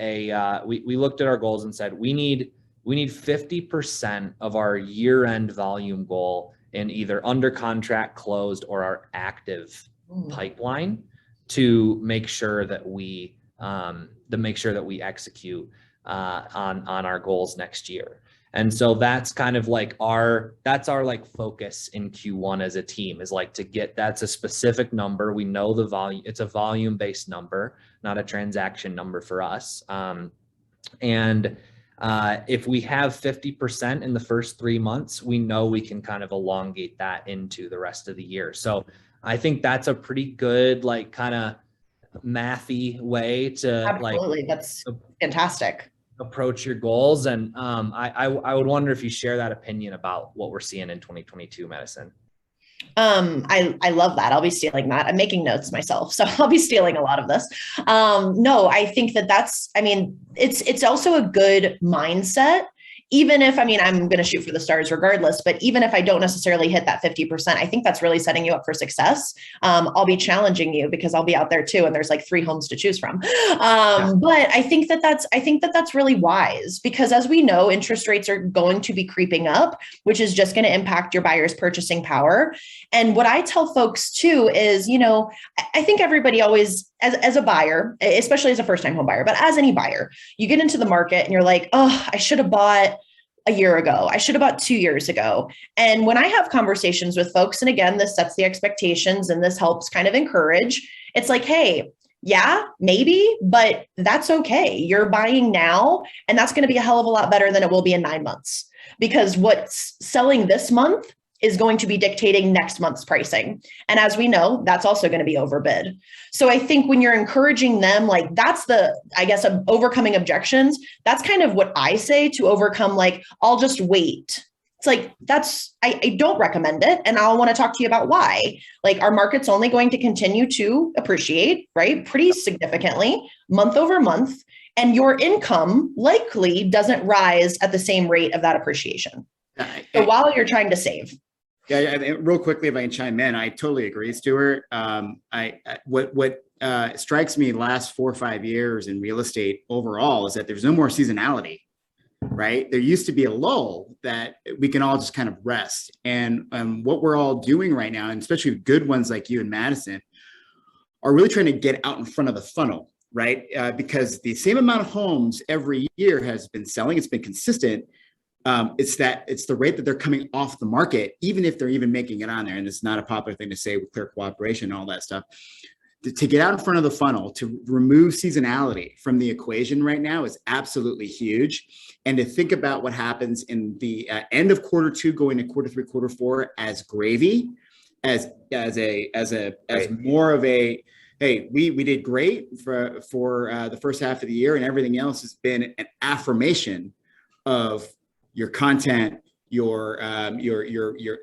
we looked at our goals and said we need 50% of our year-end volume goal in either under contract, closed, or our active pipeline to make sure that we execute on our goals next year. And so that's kind of like our like focus in Q1 as a team, is like to get, that's a specific number. We know the volume, it's a volume based number, not a transaction number for us. If we have 50% in the first 3 months, we know we can kind of elongate that into the rest of the year. So I think that's a pretty good, like, kind of mathy way to Absolutely. That's fantastic. Approach your goals. And I would wonder if you share that opinion about what we're seeing in 2022, Madison. I love that. I'll be stealing that. I'm making notes myself, so I'll be stealing a lot of this. No, I think it's also a good mindset. Even if, I'm going to shoot for the stars regardless, but even if I don't necessarily hit that 50%, I think that's really setting you up for success. I'll be challenging you because I'll be out there too. And there's like 3 homes to choose from. But I think that's really wise, because as we know, interest rates are going to be creeping up, which is just going to impact your buyer's purchasing power. And what I tell folks too is, I think everybody always, as a buyer, especially as a first-time home buyer, but as any buyer, you get into the market and you're like, oh, I should have bought a year ago. I should have bought 2 years ago. And when I have conversations with folks, and again, this sets the expectations and this helps kind of encourage, it's like, hey, yeah, maybe, but that's okay. You're buying now, and that's going to be a hell of a lot better than it will be in 9 months, because what's selling this month is going to be dictating next month's pricing. And as we know, that's also going to be overbid. So I think when you're encouraging them, like, that's of overcoming objections. That's kind of what I say to overcome, like, I'll just wait. It's like, I don't recommend it. And I'll want to talk to you about why. Like, our market's only going to continue to appreciate, right? Pretty significantly month over month. And your income likely doesn't rise at the same rate of that appreciation. So while you're trying to save. Yeah, real quickly, if I can chime in, I totally agree, Stuart. What strikes me last 4 or 5 years in real estate overall is that there's no more seasonality, right? There used to be a lull that we can all just kind of rest. And what we're all doing right now, and especially good ones like you and Madison, are really trying to get out in front of the funnel, right? Because the same amount of homes every year has been selling. It's been consistent. It's the rate that they're coming off the market, even if they're even making it on there. And it's not a popular thing to say with clear cooperation and all that stuff. to get out in front of the funnel, to remove seasonality from the equation right now is absolutely huge. And to think about what happens in the end of quarter two, going to quarter three, quarter four as gravy, as more of a, hey, we did great for the first half of the year, and everything else has been an affirmation of your content, your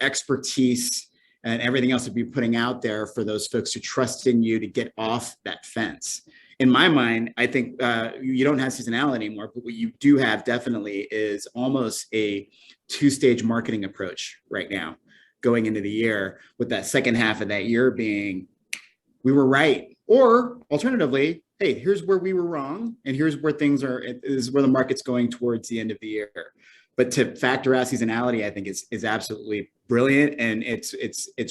expertise, and everything else to be putting out there for those folks who trust in you to get off that fence. In my mind, I think you don't have seasonality anymore, but what you do have definitely is almost a two-stage marketing approach right now going into the year, with that second half of that year being, we were right. Or alternatively, hey, here's where we were wrong, and here's where things are, is where the market's going towards the end of the year. But to factor out seasonality, I think is absolutely brilliant, and it's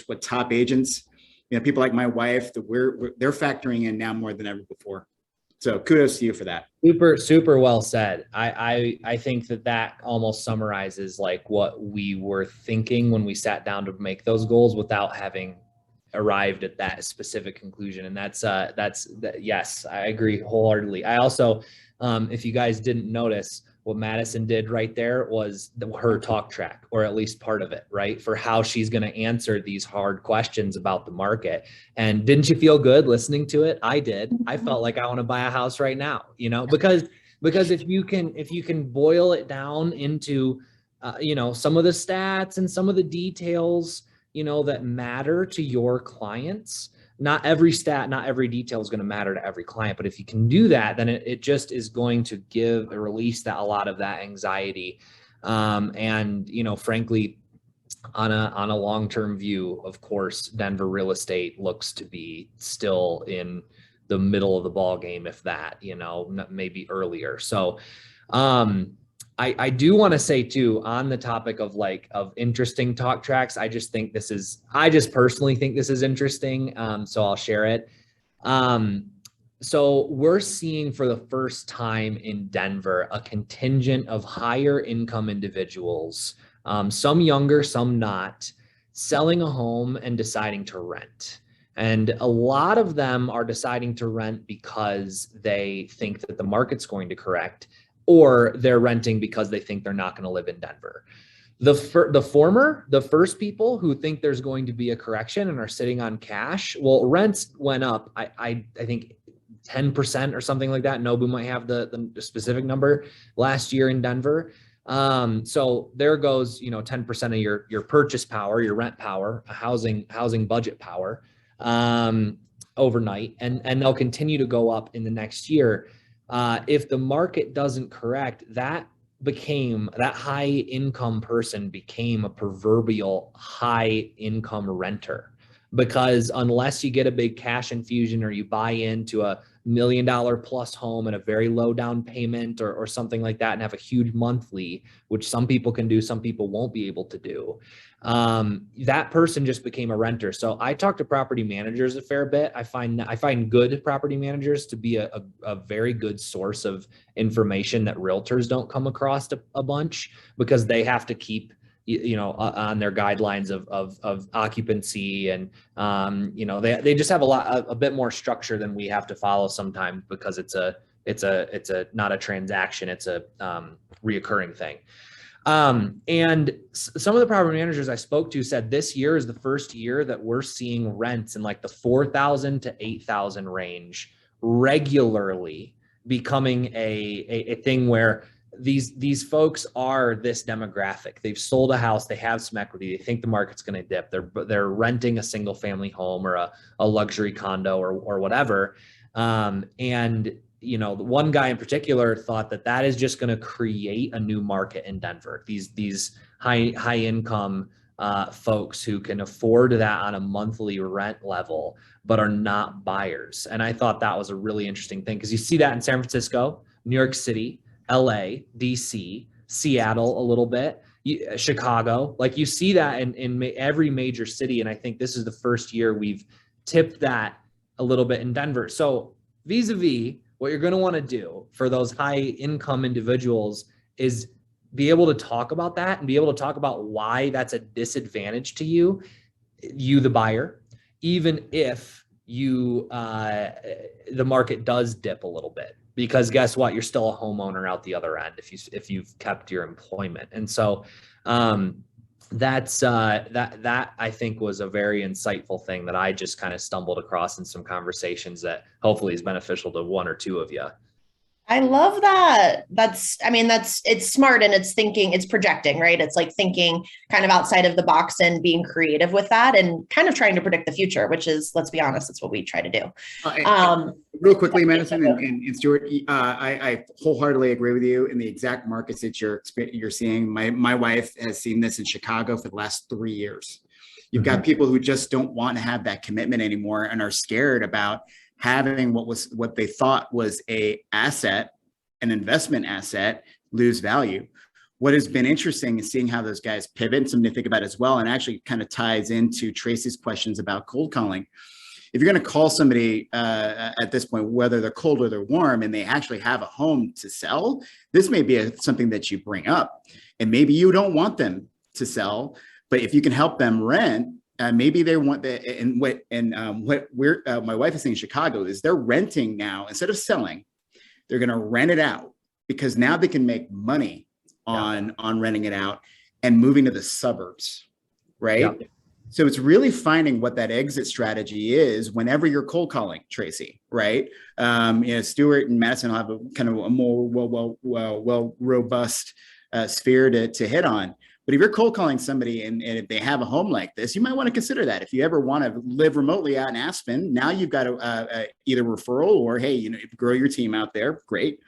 what top agents, people like my wife, they're factoring in now more than ever before. So kudos to you for that. Super well said. I think that almost summarizes like what we were thinking when we sat down to make those goals without having arrived at that specific conclusion. And that's yes, I agree wholeheartedly. I also, if you guys didn't notice, what Madison did right there was her talk track, or at least part of it, right? For how she's going to answer these hard questions about the market. And didn't you feel good listening to it? I did. I felt like I want to buy a house right now, because if you can boil it down into, some of the stats and some of the details, that matter to your clients. Not every stat, not every detail is going to matter to every client, but if you can do that, then it just is going to give a release that a lot of that anxiety. And, frankly, on a long-term view, of course, Denver real estate looks to be still in the middle of the ball game, if that, maybe earlier. So, I do want to say too, on the topic of interesting talk tracks, I just personally think this is interesting. So I'll share it. So we're seeing for the first time in Denver, a contingent of higher income individuals, some younger, some not, selling a home and deciding to rent. And a lot of them are deciding to rent because they think that the market's going to correct, or they're renting because they think they're not going to live in Denver. The first people who think there's going to be a correction and are sitting on cash, well, rents went up, I think 10% or something like that. Nobu might have the specific number last year in Denver. So there goes, 10% of your purchase power, your rent power, housing budget power, overnight, and they'll continue to go up in the next year. If the market doesn't correct, that high income person became a proverbial high income renter, because unless you get a big cash infusion or you buy into a $1 million plus home at a very low down payment or something like that, and have a huge monthly, which some people can do, some people won't be able to do, that person just became a renter. So I talk to property managers a fair bit. I find good property managers to be a very good source of information that realtors don't come across a bunch, because they have to keep on their guidelines of occupancy, and they just have a bit more structure than we have to follow sometimes, because it's not a transaction, it's a reoccurring thing. And some of the property managers I spoke to said this year is the first year that we're seeing rents in like the 4,000 to 8,000 range regularly, becoming a thing where these folks are this demographic. They've sold a house, they have some equity, they think the market's going to dip. They're renting a single family home or a luxury condo or whatever. And one guy in particular thought that is just going to create a new market in Denver. These high income folks who can afford that on a monthly rent level, but are not buyers. And I thought that was a really interesting thing, because you see that in San Francisco, New York City, LA, DC, Seattle a little bit, Chicago. Like, you see that in every major city. And I think this is the first year we've tipped that a little bit in Denver. So vis-a-vis, what you're going to want to do for those high income individuals is be able to talk about that, and be able to talk about why that's a disadvantage to you, the buyer, even if the market does dip a little bit, because guess what? You're still a homeowner out the other end if you've kept your employment. And so that I think was a very insightful thing that I just kind of stumbled across in some conversations that hopefully is beneficial to one or two of you. I love that. It's smart, and it's thinking, it's projecting, right? It's like thinking kind of outside of the box and being creative with that, and kind of trying to predict the future, which is, let's be honest, it's what we try to do. Real quickly, Madison and Stuart, I wholeheartedly agree with you in the exact markets that you're seeing. My wife has seen this in Chicago for the last 3 years. You've got people who just don't want to have that commitment anymore and are scared about having what they thought was an investment asset, lose value. What has been interesting is seeing how those guys pivot, something to think about as well, and actually kind of ties into Tracy's questions about cold calling. If you're going to call somebody at this point, whether they're cold or they're warm, and they actually have a home to sell, this may be something that you bring up. And maybe you don't want them to sell, but if you can help them rent, maybe they want that. And my wife is saying in Chicago is they're renting now instead of selling. They're going to rent it out, because now they can make money on renting it out and moving to the suburbs, right? Yeah. So it's really finding what that exit strategy is whenever you're cold calling, Tracy, right? Stuart and Madison will have a kind of a more well robust sphere to hit on. But if you're cold calling somebody and if they have a home like this, you might want to consider that. If you ever want to live remotely out in Aspen, now you've got either referral or, hey, grow your team out there. Great.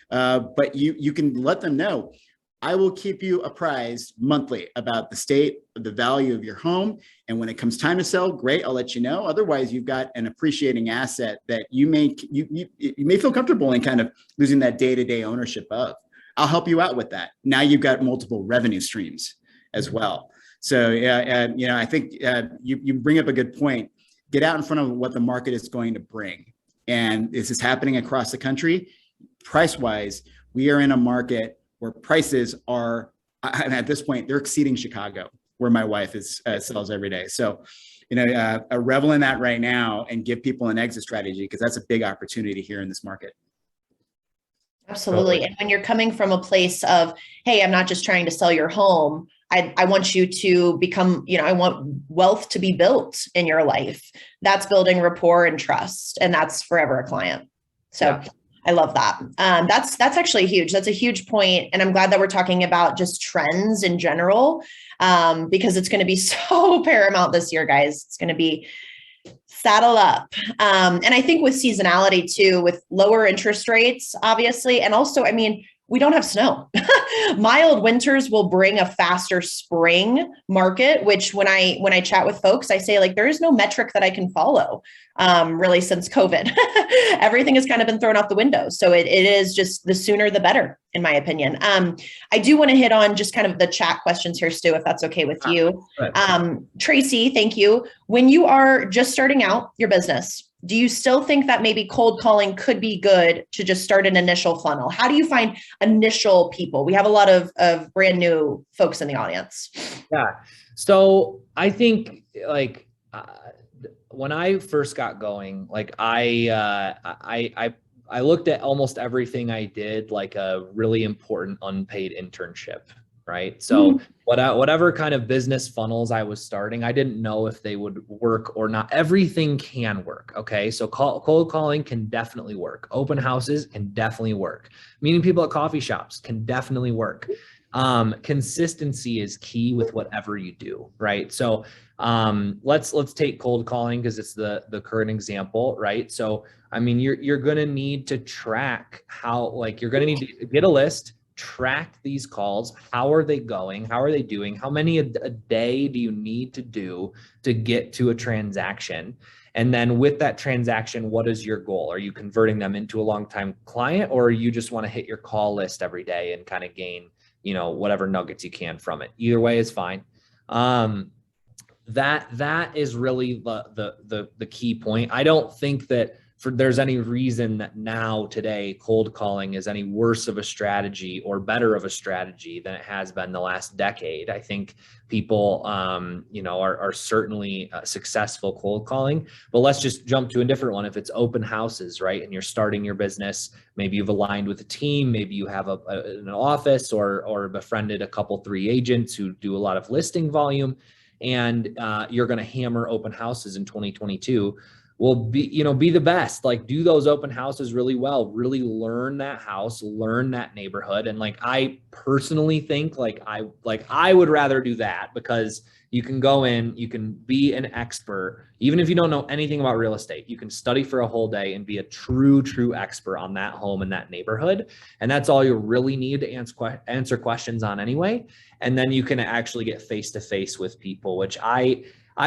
But you can let them know, I will keep you apprised monthly about the state of the value of your home. And when it comes time to sell, great, I'll let you know. Otherwise, you've got an appreciating asset that you may feel comfortable in kind of losing that day-to-day ownership of. I'll help you out with that. Now you've got multiple revenue streams as well. So I think you bring up a good point. Get out in front of what the market is going to bring. And this is happening across the country. Price-wise, we are in a market where prices are, at this point, they're exceeding Chicago, where my wife sells every day. So, revel in that right now and give people an exit strategy, because that's a big opportunity here in this market. Absolutely. And when you're coming from a place of, hey, I'm not just trying to sell your home, I want you to become, I want wealth to be built in your life. That's building rapport and trust, and that's forever a client. So yeah. I love that. That's actually huge. That's a huge point. And I'm glad that we're talking about just trends in general, because it's going to be so paramount this year, guys. It's going to be saddle up. And I think with seasonality too, with lower interest rates, obviously, and also, we don't have snow. Mild winters will bring a faster spring market, which when I chat with folks, I say, like, there is no metric that I can follow really since COVID. Everything has kind of been thrown out the window. So it is just the sooner the better, in my opinion. I do want to hit on just kind of the chat questions here, Stu, if that's okay with you. Tracy, thank you. When you are just starting out your business, do you still think that maybe cold calling could be good to just start an initial funnel? How do you find initial people? We have a lot of brand new folks in the audience. Yeah. So I think when I first got going, I looked at almost everything I did like a really important unpaid internship, right? So whatever kind of business funnels I was starting, I didn't know if they would work or not. Everything can work. Okay. So cold calling can definitely work. Open houses can definitely work. Meeting people at coffee shops can definitely work. Consistency is key with whatever you do, right? So let's take cold calling because it's the current example, right? So you're going to need to track how, you're going to need to get a list, track these calls. How are they going? How are they doing? How many a day do you need to do to get to a transaction? And then with that transaction, what is your goal? Are you converting them into a long-time client, or you just want to hit your call list every day and kind of gain, whatever nuggets you can from it? Either way is fine. That is really the key point. I don't think that there's any reason that now today cold calling is any worse of a strategy or better of a strategy than it has been the last decade. I think people, are certainly successful cold calling, but let's just jump to a different one. If it's open houses, right? And you're starting your business, maybe you've aligned with a team, maybe you have an office or befriended a couple, 3 agents who do a lot of listing volume, and you're going to hammer open houses in 2022. Well, be the best, like do those open houses really well, really learn that house, learn that neighborhood. And like, I personally think I would rather do that, because you can go in, you can be an expert, even if you don't know anything about real estate, you can study for a whole day and be a true expert on that home and that neighborhood. And that's all you really need to answer questions on anyway. And then you can actually get face-to-face with people, which I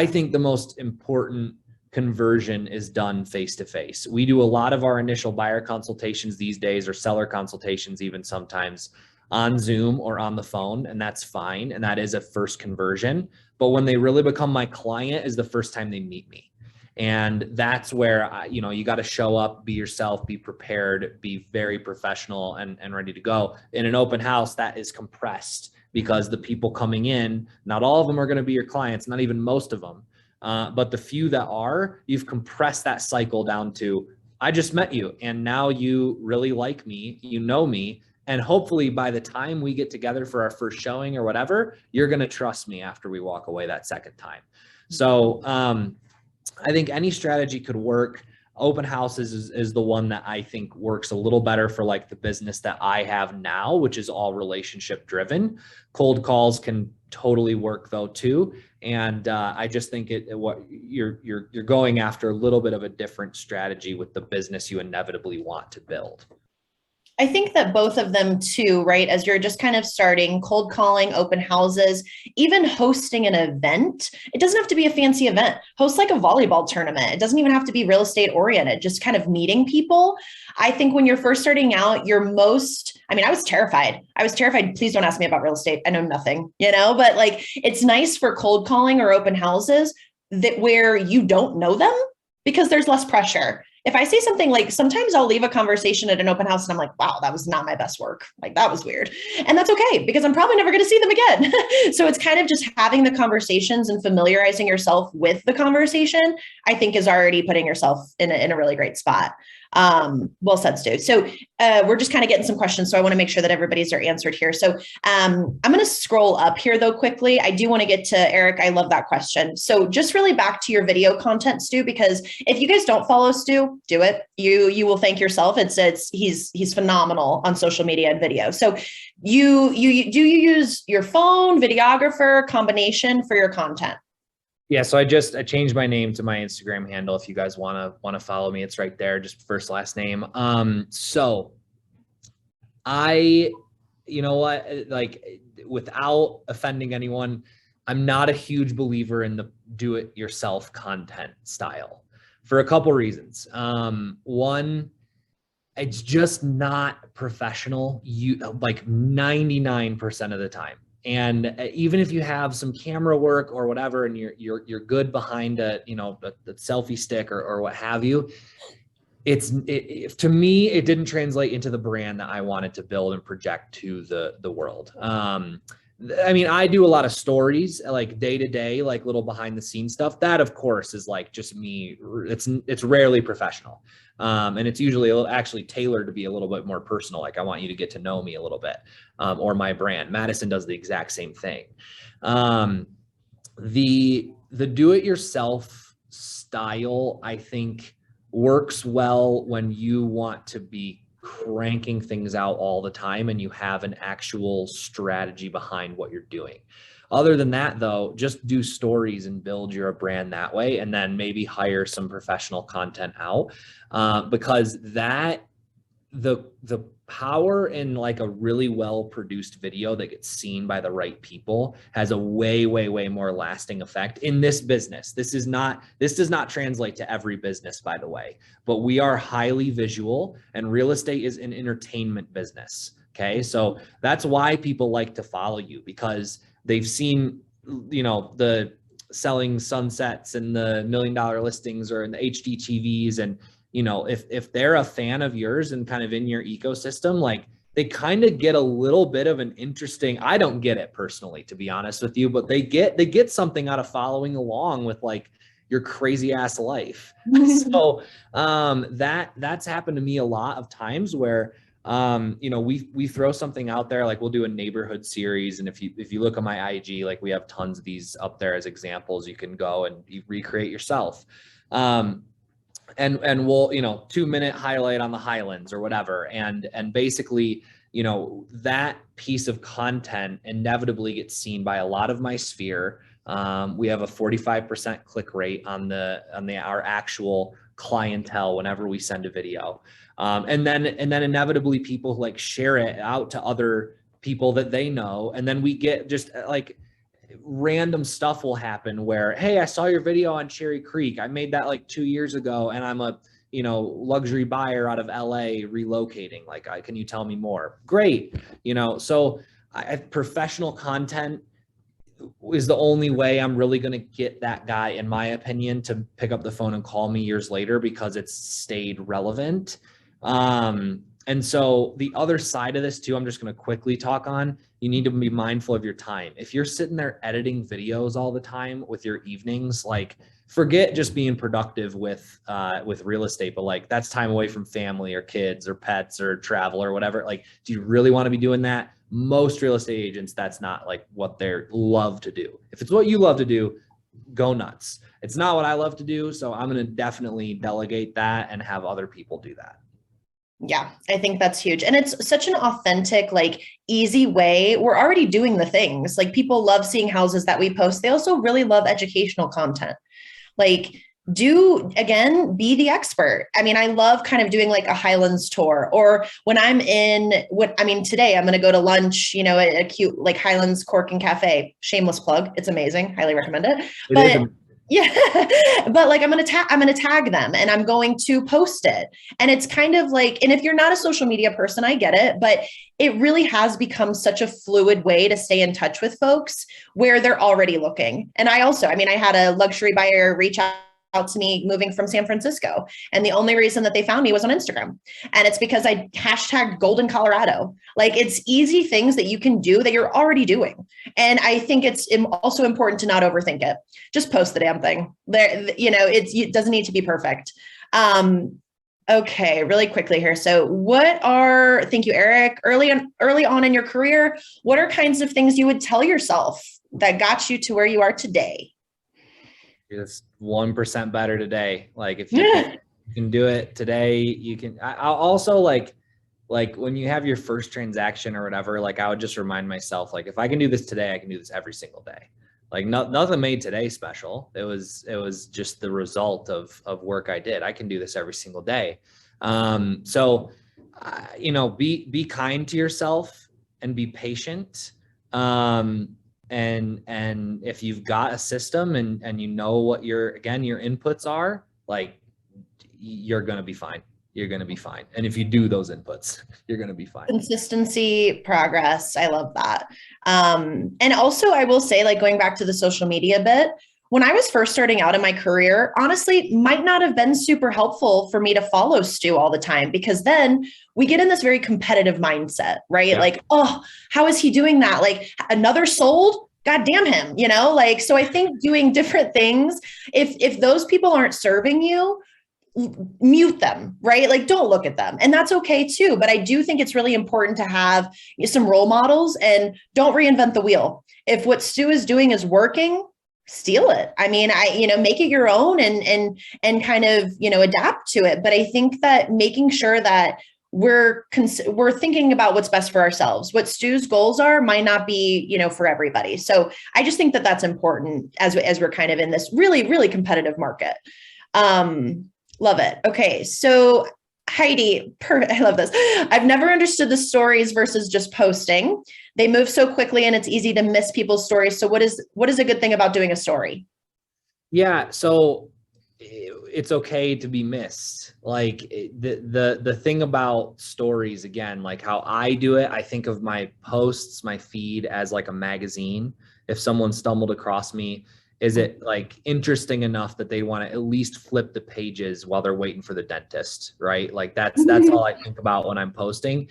think the most important conversion is done face-to-face. We do a lot of our initial buyer consultations these days, or seller consultations even sometimes, on Zoom or on the phone, and that's fine. And that is a first conversion. But when they really become my client is the first time they meet me. And that's where, you got to show up, be yourself, be prepared, be very professional and ready to go. In an open house, that is compressed, because the people coming in, not all of them are going to be your clients, not even most of them. But the few that are, you've compressed that cycle down to, I just met you and now you really like me, you know me. And hopefully by the time we get together for our first showing or whatever, you're going to trust me after we walk away that second time. So I think any strategy could work. Open houses is the one that I think works a little better for like the business that I have now, which is all relationship driven. Cold calls can totally work though too. And I just think what you're going after a little bit of a different strategy with the business you inevitably want to build. I think that both of them too, right? As you're just kind of starting cold calling, open houses, even hosting an event. It doesn't have to be a fancy event. Host like a volleyball tournament. It doesn't even have to be real estate oriented, just kind of meeting people. I think when you're first starting out, I was terrified. Please don't ask me about real estate. I know nothing, but like, it's nice for cold calling or open houses where you don't know them, because there's less pressure. If I say something like, sometimes I'll leave a conversation at an open house and I'm like, wow, that was not my best work. Like, that was weird. And that's okay, because I'm probably never going to see them again. So it's kind of just having the conversations and familiarizing yourself with the conversation, I think is already putting yourself in a really great spot. Well said, Stu. So we're just kind of getting some questions. So I want to make sure that everybody's are answered here. So I'm going to scroll up here though quickly. I do want to get to Eric. I love that question. So just really back to your video content, Stu, because if you guys don't follow Stu, do it. You will thank yourself. He's phenomenal on social media and video. So you use your phone, videographer, combination for your content? Yeah, so I changed my name to my Instagram handle. If you guys want to follow me, it's right there, just first, last name. So without offending anyone, I'm not a huge believer in the do-it-yourself content style for a couple reasons. One, it's just not professional. Like 99% of the time. And even if you have some camera work or whatever, and you're good behind the selfie stick or what have you, to me, it didn't translate into the brand that I wanted to build and project to the world. I do a lot of stories, like day to day, like little behind the scenes stuff. That of course is like just me. It's rarely professional. And it's usually actually tailored to be a little bit more personal. Like I want you to get to know me a little bit, or my brand. Madison does the exact same thing. The do-it-yourself style, I think, works well when you want to be cranking things out all the time and you have an actual strategy behind what you're doing. Other than that, though, just do stories and build your brand that way, and then maybe hire some professional content out, because the power in like a really well produced video that gets seen by the right people has a way more lasting effect in this business. This does not translate to every business, by the way, but we are highly visual, and real estate is an entertainment business. Okay. So that's why people like to follow you, because they've seen, the selling sunsets and the $1 million listings or in the HGTVs, you know, if they're a fan of yours and kind of in your ecosystem, like they kind of get a little bit of an interesting, I don't get it personally, to be honest with you, but they get something out of following along with like your crazy ass life. So that's happened to me a lot of times where you know, we throw something out there, like we'll do a neighborhood series. And if you look at my IG, like we have tons of these up there as examples, you can go and you recreate yourself. And we'll, you know, 2-minute highlight on the Highlands or whatever. And basically, you know, that piece of content inevitably gets seen by a lot of my sphere. We have a 45% click rate on our actual clientele whenever we send a video. And then inevitably people like share it out to other people that they know. And then we get just like random stuff will happen where, hey, I saw your video on Cherry Creek. I made that like 2 years ago and I'm a, you know, luxury buyer out of LA relocating. Like, can you tell me more? Great. You know, so professional content is the only way I'm really going to get that guy, in my opinion, to pick up the phone and call me years later because it's stayed relevant. And so the other side of this too, I'm just going to quickly talk on, you need to be mindful of your time. If you're sitting there editing videos all the time with your evenings, like forget just being productive with real estate, but like that's time away from family or kids or pets or travel or whatever. Like, do you really want to be doing that? Most real estate agents, that's not like what they love to do. If it's what you love to do, go nuts. It's not what I love to do. So I'm going to definitely delegate that and have other people do that. Yeah, I think that's huge. And it's such an authentic, like easy way. We're already doing the things. Like people love seeing houses that we post. They also really love educational content. Like be the expert. I mean, I love kind of doing like a Highlands tour, or when today I'm going to go to lunch, you know, at a cute like Highlands Cork and Cafe, shameless plug. It's amazing. Highly recommend it. Yeah, but like I'm going to tag them and I'm going to post it. And it's kind of like, and if you're not a social media person, I get it, but it really has become such a fluid way to stay in touch with folks where they're already looking. And I had a luxury buyer reach out to me moving from San Francisco. And the only reason that they found me was on Instagram. And it's because I hashtagged Golden Colorado. Like it's easy things that you can do that you're already doing. And I think it's also important to not overthink it. Just post the damn thing. There, you know, it doesn't need to be perfect. Okay, really quickly here. So thank you, Eric, early on in your career, what are kinds of things you would tell yourself that got you to where you are today? It's 1% better today. Like if you can do it today, you can. I'll also like when you have your first transaction or whatever, like I would just remind myself, like if I can do this today, I can do this every single day. Like nothing made today special. It was just the result of work I did. I can do this every single day. So you know, be kind to yourself and be patient. And if you've got a system and you know what your inputs are, like you're going to be fine. You're going to be fine. And if you do those inputs, you're going to be fine. Consistency, progress. I love that. And also I will say, like going back to the social media bit, when I was first starting out in my career, honestly, might not have been super helpful for me to follow Stu all the time, because then we get in this very competitive mindset, right? Yeah. Like, oh, how is he doing that? Like another sold? God damn him, you know? Like, so I think doing different things, if those people aren't serving you, mute them, right? Like don't look at them. And that's okay too. But I do think it's really important to have some role models and don't reinvent the wheel. If what Stu is doing is working, steal it. I mean, make it your own and kind of, adapt to it. But I think that making sure that we're thinking about what's best for ourselves. What Stu's goals are might not be, for everybody. So I just think that that's important as we're kind of in this really, really competitive market. Love it. Okay. So Heidi, I love this. I've never understood the stories versus just posting. They move so quickly and it's easy to miss people's stories. So what is a good thing about doing a story? Yeah. So it's okay to be missed. Like the thing about stories, again, like how I do it, I think of my posts, my feed as like a magazine. If someone stumbled across me Is it like interesting enough that they want to at least flip the pages while they're waiting for the dentist, right? Like that's all I think about when I'm posting.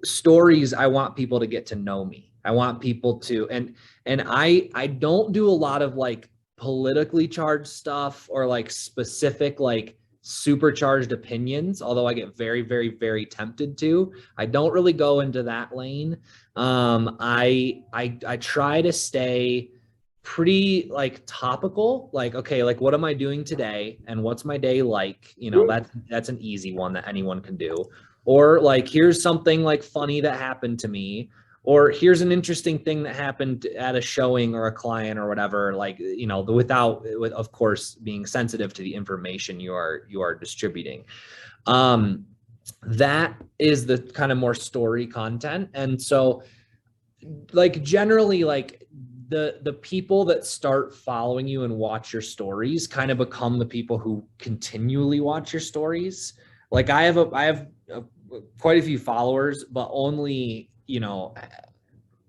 Stories, I want people to get to know me. I want people to, and I don't do a lot of like politically charged stuff or like specific like supercharged opinions, although I get very, very, very tempted to. I don't really go into that lane. I try to stay pretty like topical, like, okay, like what am I doing today and what's my day like? You know, that's an easy one that anyone can do. Or like, here's something like funny that happened to me, or here's an interesting thing that happened at a showing or a client or whatever, like, you know, with of course being sensitive to the information you are distributing. That is the kind of more story content. And so like generally like the people that start following you and watch your stories kind of become the people who continually watch your stories. Like I have quite a few followers, but only, you know,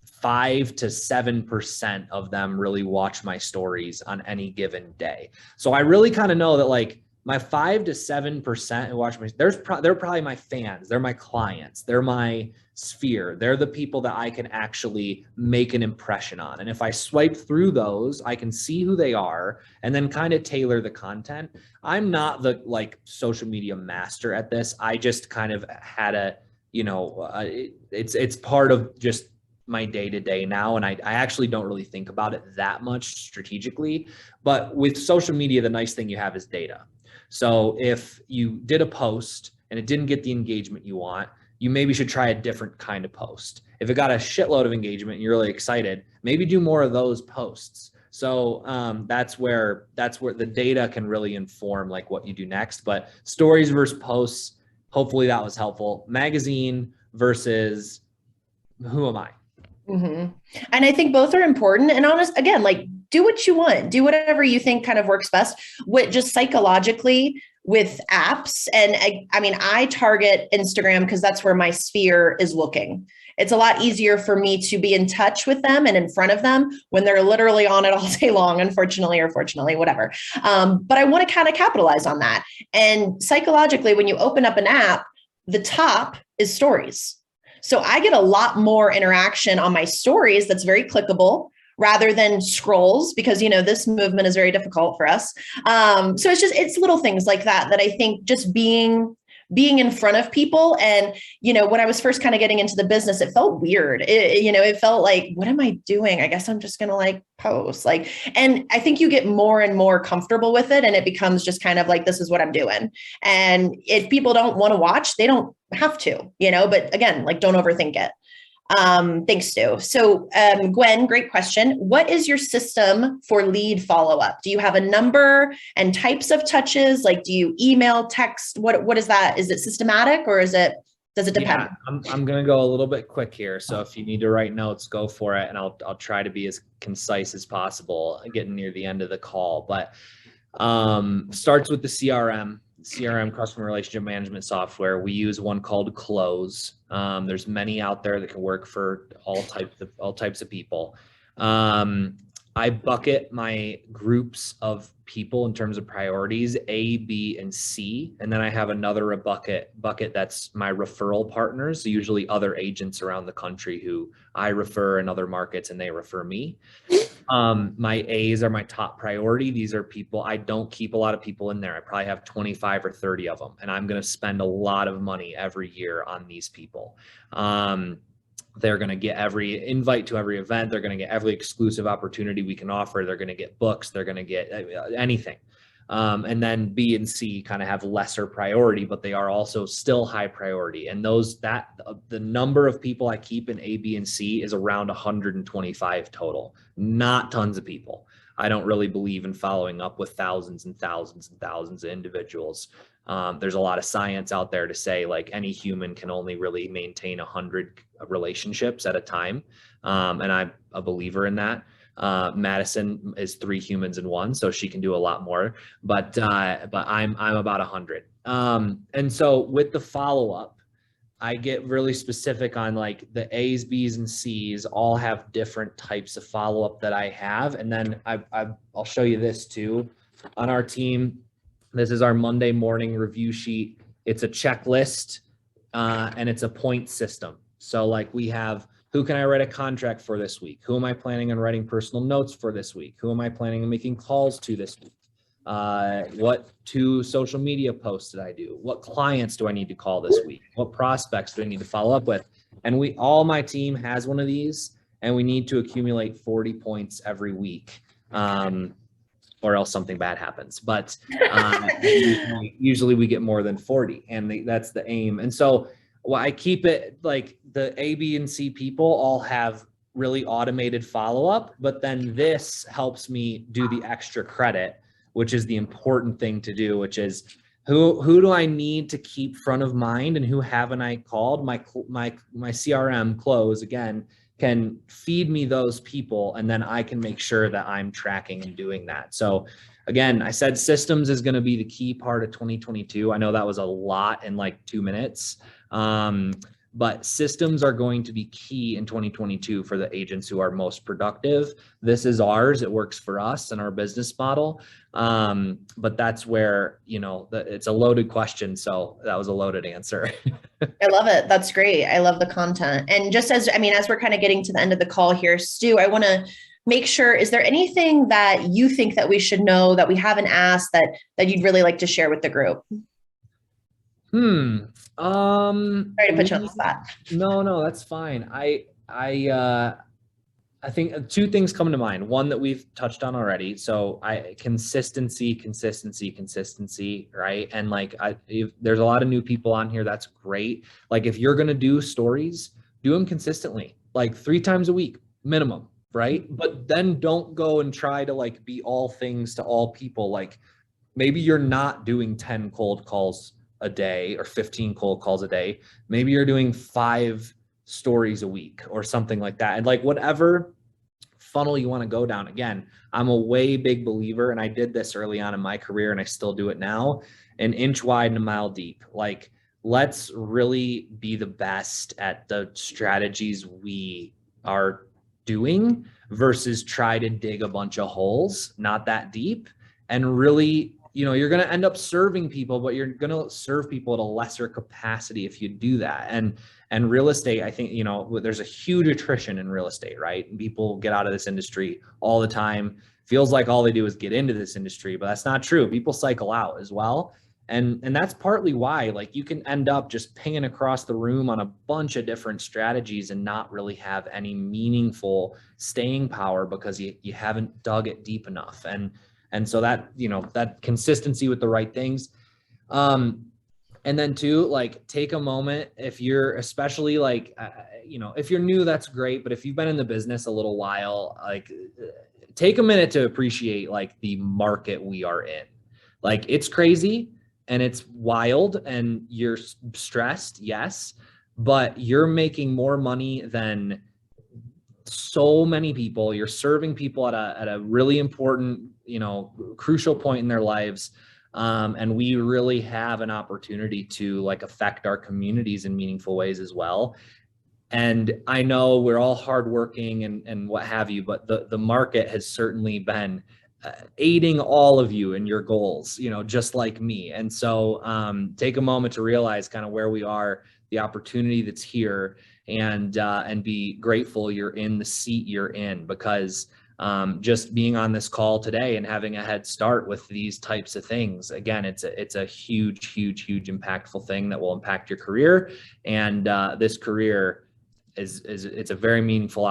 5 to 7% of them really watch my stories on any given day. So I really kind of know that like my 5 to 7% who watch my, they're probably my fans. They're my clients. They're my sphere. They're the people that I can actually make an impression on. And if I swipe through those, I can see who they are and then kind of tailor the content. I'm not the like social media master at this. I just kind of had a, you know, it's part of just my day-to-day now. And I actually don't really think about it that much strategically, but with social media, the nice thing you have is data. So if you did a post and it didn't get the engagement you want, you maybe should try a different kind of post. If it got a shitload of engagement and you're really excited, maybe do more of those posts. So that's where the data can really inform like what you do next. But stories versus posts, hopefully that was helpful. Magazine versus who am I? Mm-hmm. And I think both are important. And again, like do what you want, do whatever you think kind of works best with just psychologically with apps. And I mean, I target Instagram because that's where my sphere is looking. It's a lot easier for me to be in touch with them and in front of them when they're literally on it all day long, unfortunately, or fortunately, whatever. But I want to kind of capitalize on that. And psychologically, when you open up an app, the top is stories. So I get a lot more interaction on my stories that's very clickable rather than scrolls, because, you know, this movement is very difficult for us. So it's little things like that I think just being in front of people. And, you know, when I was first kind of getting into the business, it felt weird. It felt like, what am I doing? I guess I'm just going to like post like, and I think you get more and more comfortable with it. And it becomes just kind of like, this is what I'm doing. And if people don't want to watch, they don't have to, you know, but again, like don't overthink it. Thanks, Stu. So, Gwen, great question. What is your system for lead follow-up? Do you have a number and types of touches? Like, do you email, text? What is that? Is it systematic or does it depend? Yeah, I'm going to go a little bit quick here. So if you need to write notes, go for it. And I'll try to be as concise as possible getting near the end of the call, but, starts with the CRM, customer relationship management software. We use one called Close. There's many out there that can work for all types of people. I bucket my groups of people in terms of priorities, A, B, and C. And then I have another bucket that's my referral partners, usually other agents around the country who I refer in other markets and they refer me. My A's are my top priority. These are people, I don't keep a lot of people in there. I probably have 25 or 30 of them, and I'm going to spend a lot of money every year on these people. They're going to get every invite to every event. They're going to get every exclusive opportunity we can offer. They're going to get books. They're going to get anything. And then B and C kind of have lesser priority, but they are also still high priority. And the number of people I keep in A, B, and C is around 125 total, not tons of people. I don't really believe in following up with thousands and thousands and thousands of individuals. There's a lot of science out there to say like any human can only really maintain 100 relationships at a time. And I'm a believer in that. Madison is 3 humans in 1, so she can do a lot more, but I'm about 100. And so with the follow-up, I get really specific on like the A's, B's, and C's all have different types of follow-up that I have. And then I'll show you this too. On our team, this is our Monday morning review sheet. It's a checklist and it's a point system. So like we have, who can I write a contract for this week? Who am I planning on writing personal notes for this week? Who am I planning on making calls to this week? What 2 social media posts did I do? What clients do I need to call this week? What prospects do I need to follow up with? And all my team has one of these, and we need to accumulate 40 points every week, or else something bad happens. But usually we get more than 40, and that's the aim. And so I keep it like the A, B, and C people all have really automated follow-up, but then this helps me do the extra credit, which is the important thing to do, which is who do I need to keep front of mind, and who haven't I called? My CRM close again can feed me those people, and then I can make sure that I'm tracking and doing that. So again, I said systems is going to be the key part of 2022. I know that was a lot in like 2 minutes. But systems are going to be key in 2022 for the agents who are most productive. This is ours. It works for us and our business model. But that's where, it's a loaded question. So that was a loaded answer. I love it. That's great. I love the content. And just as we're kind of getting to the end of the call here, Stu, I want to make sure, is there anything that you think that we should know that we haven't asked that you'd really like to share with the group? Sorry to put you on the spot. No, that's fine. I think 2 things come to mind. One that we've touched on already. So consistency, right? And like, if there's a lot of new people on here. That's great. Like if you're going to do stories, do them consistently, like 3 times a week minimum, right? But then don't go and try to like be all things to all people. Like maybe you're not doing 10 cold calls a day or 15 cold calls a day. Maybe you're doing 5 stories a week or something like that. And like whatever funnel you want to go down. Again, I'm a way big believer, and I did this early on in my career and I still do it now, an inch wide and a mile deep. Like let's really be the best at the strategies we are doing versus try to dig a bunch of holes, not that deep, and really, you're going to end up serving people, but you're going to serve people at a lesser capacity if you do that. And real estate, I think, there's a huge attrition in real estate, right? People get out of this industry all the time. Feels like all they do is get into this industry, but that's not true. People cycle out as well. And that's partly why, like, you can end up just pinging across the room on a bunch of different strategies and not really have any meaningful staying power because you haven't dug it deep enough. And so that, that consistency with the right things. And then 2, like take a moment if you're especially like, if you're new, that's great. But if you've been in the business a little while, like take a minute to appreciate like the market we are in. Like it's crazy and it's wild and you're stressed. Yes, but you're making more money than so many people. You're serving people at a really important, crucial point in their lives. And we really have an opportunity to like affect our communities in meaningful ways as well. And I know we're all hardworking and what have you, but the market has certainly been aiding all of you in your goals, just like me. And so take a moment to realize kind of where we are, the opportunity that's here, and be grateful you're in the seat you're in, because just being on this call today and having a head start with these types of things, again, it's a huge impactful thing that will impact your career. And this career it's a very meaningful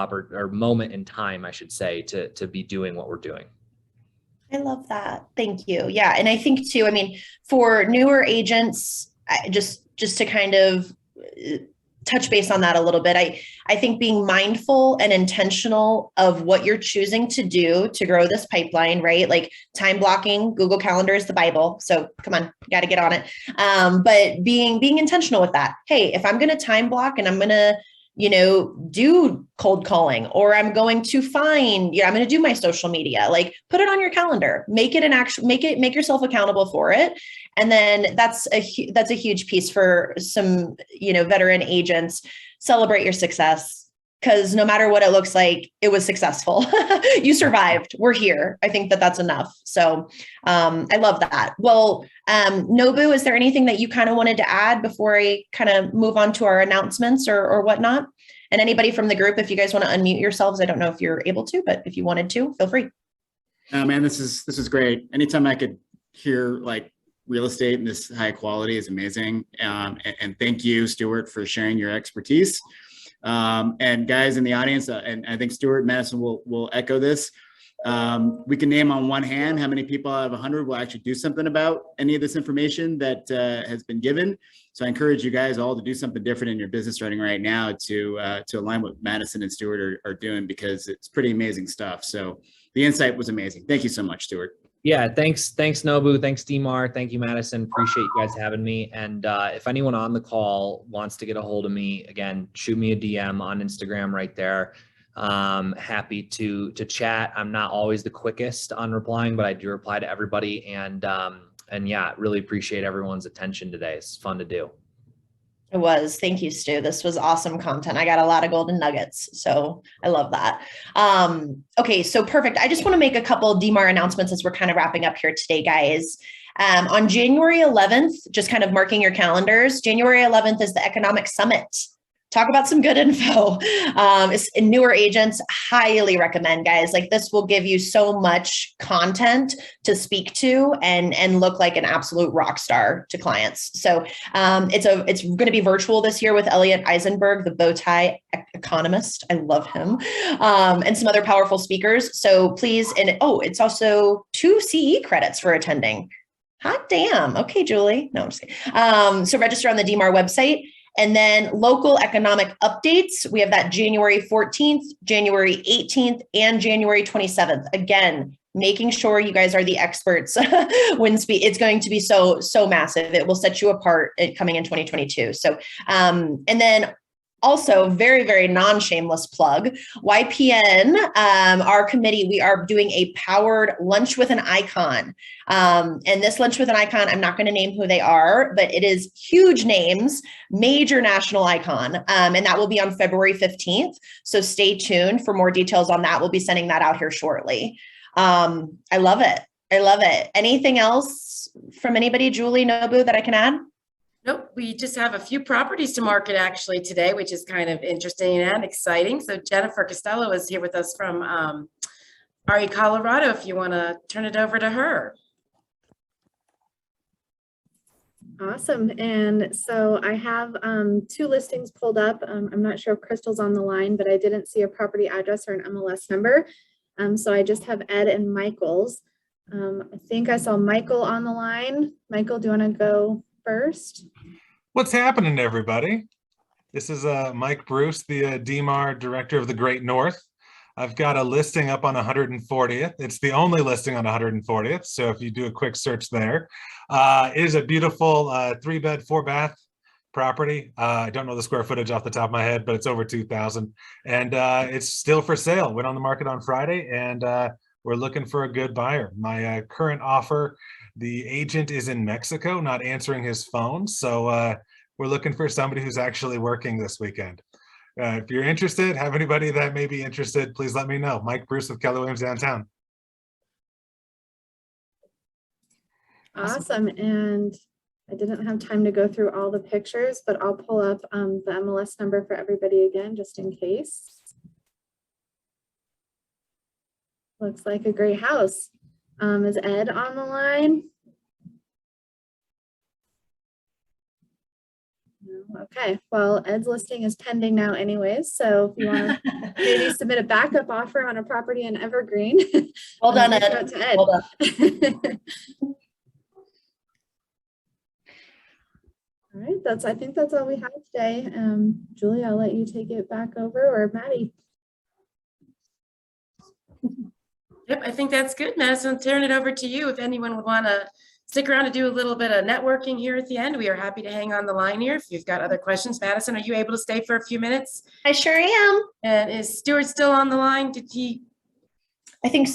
moment in time, I should say, to be doing what we're doing. I love that. Thank you. Yeah. And I think too, for newer agents, just to kind of touch base on that a little bit, I think being mindful and intentional of what you're choosing to do to grow this pipeline, right? Like time blocking, Google Calendar is the Bible. So come on, you got to get on it. But being intentional with that. Hey, if I'm going to time block and I'm going to do cold calling, or I'm going to find, I'm going to do my social media. Like, put it on your calendar, make yourself accountable for it. And then that's a huge piece for some, veteran agents. Celebrate your success, because no matter what it looks like, it was successful. You survived. We're here. I think that's enough. So I love that. Well, Nobu, is there anything that you kind of wanted to add before I kind of move on to our announcements or whatnot? And anybody from the group, if you guys want to unmute yourselves, I don't know if you're able to, but if you wanted to, feel free. Oh man, this is great. Anytime I could hear like real estate in this high quality is amazing. And thank you, Stuart, for sharing your expertise. And guys in the audience, and I think Stuart, Madison will echo this. We can name on one hand how many people out of 100 will actually do something about any of this information that has been given. So I encourage you guys all to do something different in your business running right now to align what Madison and Stuart are doing, because it's pretty amazing stuff. So the insight was amazing. Thank you so much, Stuart. Yeah, thanks Nobu, thanks DMAR, thank you Madison, appreciate you guys having me. And if anyone on the call wants to get a hold of me, again, shoot me a DM on Instagram right there. Happy to chat. I'm not always the quickest on replying, but I do reply to everybody. And yeah, really appreciate everyone's attention today. It's fun to do. It was. Thank you, Stu. This was awesome content. I got a lot of golden nuggets, so I love that. Okay, so perfect. I just want to make a couple of DMAR announcements as we're kind of wrapping up here today, guys. On January 11th, just kind of marking your calendars, January 11th is the Economic Summit. Talk about some good info. It's newer agents, highly recommend, guys. Like, this will give you so much content to speak to and look like an absolute rock star to clients. So it's going to be virtual this year with Elliot Eisenberg, the bow tie economist. I love him, and some other powerful speakers. So please, and it's also 2 CE credits for attending. Hot damn. Okay, Julie. No, I'm just kidding. So register on the DMAR website. And then local economic updates, we have that January 14th, January 18th, and January 27th. Again, making sure you guys are the experts when it's going to be so massive. It will set you apart coming in 2022. So, and then also, very, very non-shameless plug, YPN, our committee, we are doing a powered lunch with an icon. And this lunch with an icon, I'm not going to name who they are, but it is huge names, major national icon. And that will be on February 15th. So stay tuned for more details on that. We'll be sending that out here shortly. I love it. I love it. Anything else from anybody, Julie, Nobu, that I can add? Nope, we just have a few properties to market actually today, which is kind of interesting and exciting. So Jennifer Costello is here with us from RE Colorado, if you want to turn it over to her. Awesome. And so I have 2 listings pulled up. I'm not sure if Crystal's on the line, but I didn't see a property address or an MLS number. So I just have Ed and Michael's. I think I saw Michael on the line. Michael, do you want to go first? What's happening, everybody? This is Mike Bruce, the DMAR Director of the Great North. I've got a listing up on 140th. It's the only listing on 140th, so if you do a quick search there. It is a beautiful 3-bed, 4-bath property. I don't know the square footage off the top of my head, but it's over 2,000. And it's still for sale. Went on the market on Friday, and we're looking for a good buyer. My current offer, the agent is in Mexico, not answering his phone. So we're looking for somebody who's actually working this weekend. If you're interested, have anybody that may be interested, please let me know. Mike Bruce with Keller Williams Downtown. Awesome. And I didn't have time to go through all the pictures, but I'll pull up the MLS number for everybody again, just in case. Looks like a great house. Is Ed on the line? No. Okay, well, Ed's listing is pending now anyways, so if you want to maybe submit a backup offer on a property in Evergreen. Well done, Ed. To Ed. Well done. All right, I think that's all we have today. Julie, I'll let you take it back over, or Maddie. Yep, I think that's good, Madison. Turn it over to you if anyone would want to stick around to do a little bit of networking here at the end. We are happy to hang on the line here. If you've got other questions, Madison, are you able to stay for a few minutes? I sure am. And is Stuart still on the line? Did he? I think,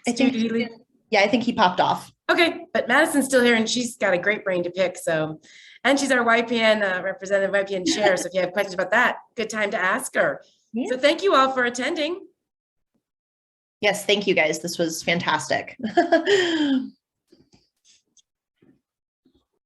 Did he leave? yeah, I think he popped off. Okay, but Madison's still here and she's got a great brain to pick. So, and she's our YPN representative, YPN chair. So if you have questions about that, good time to ask her. Yeah. So thank you all for attending. Yes, thank you guys. This was fantastic.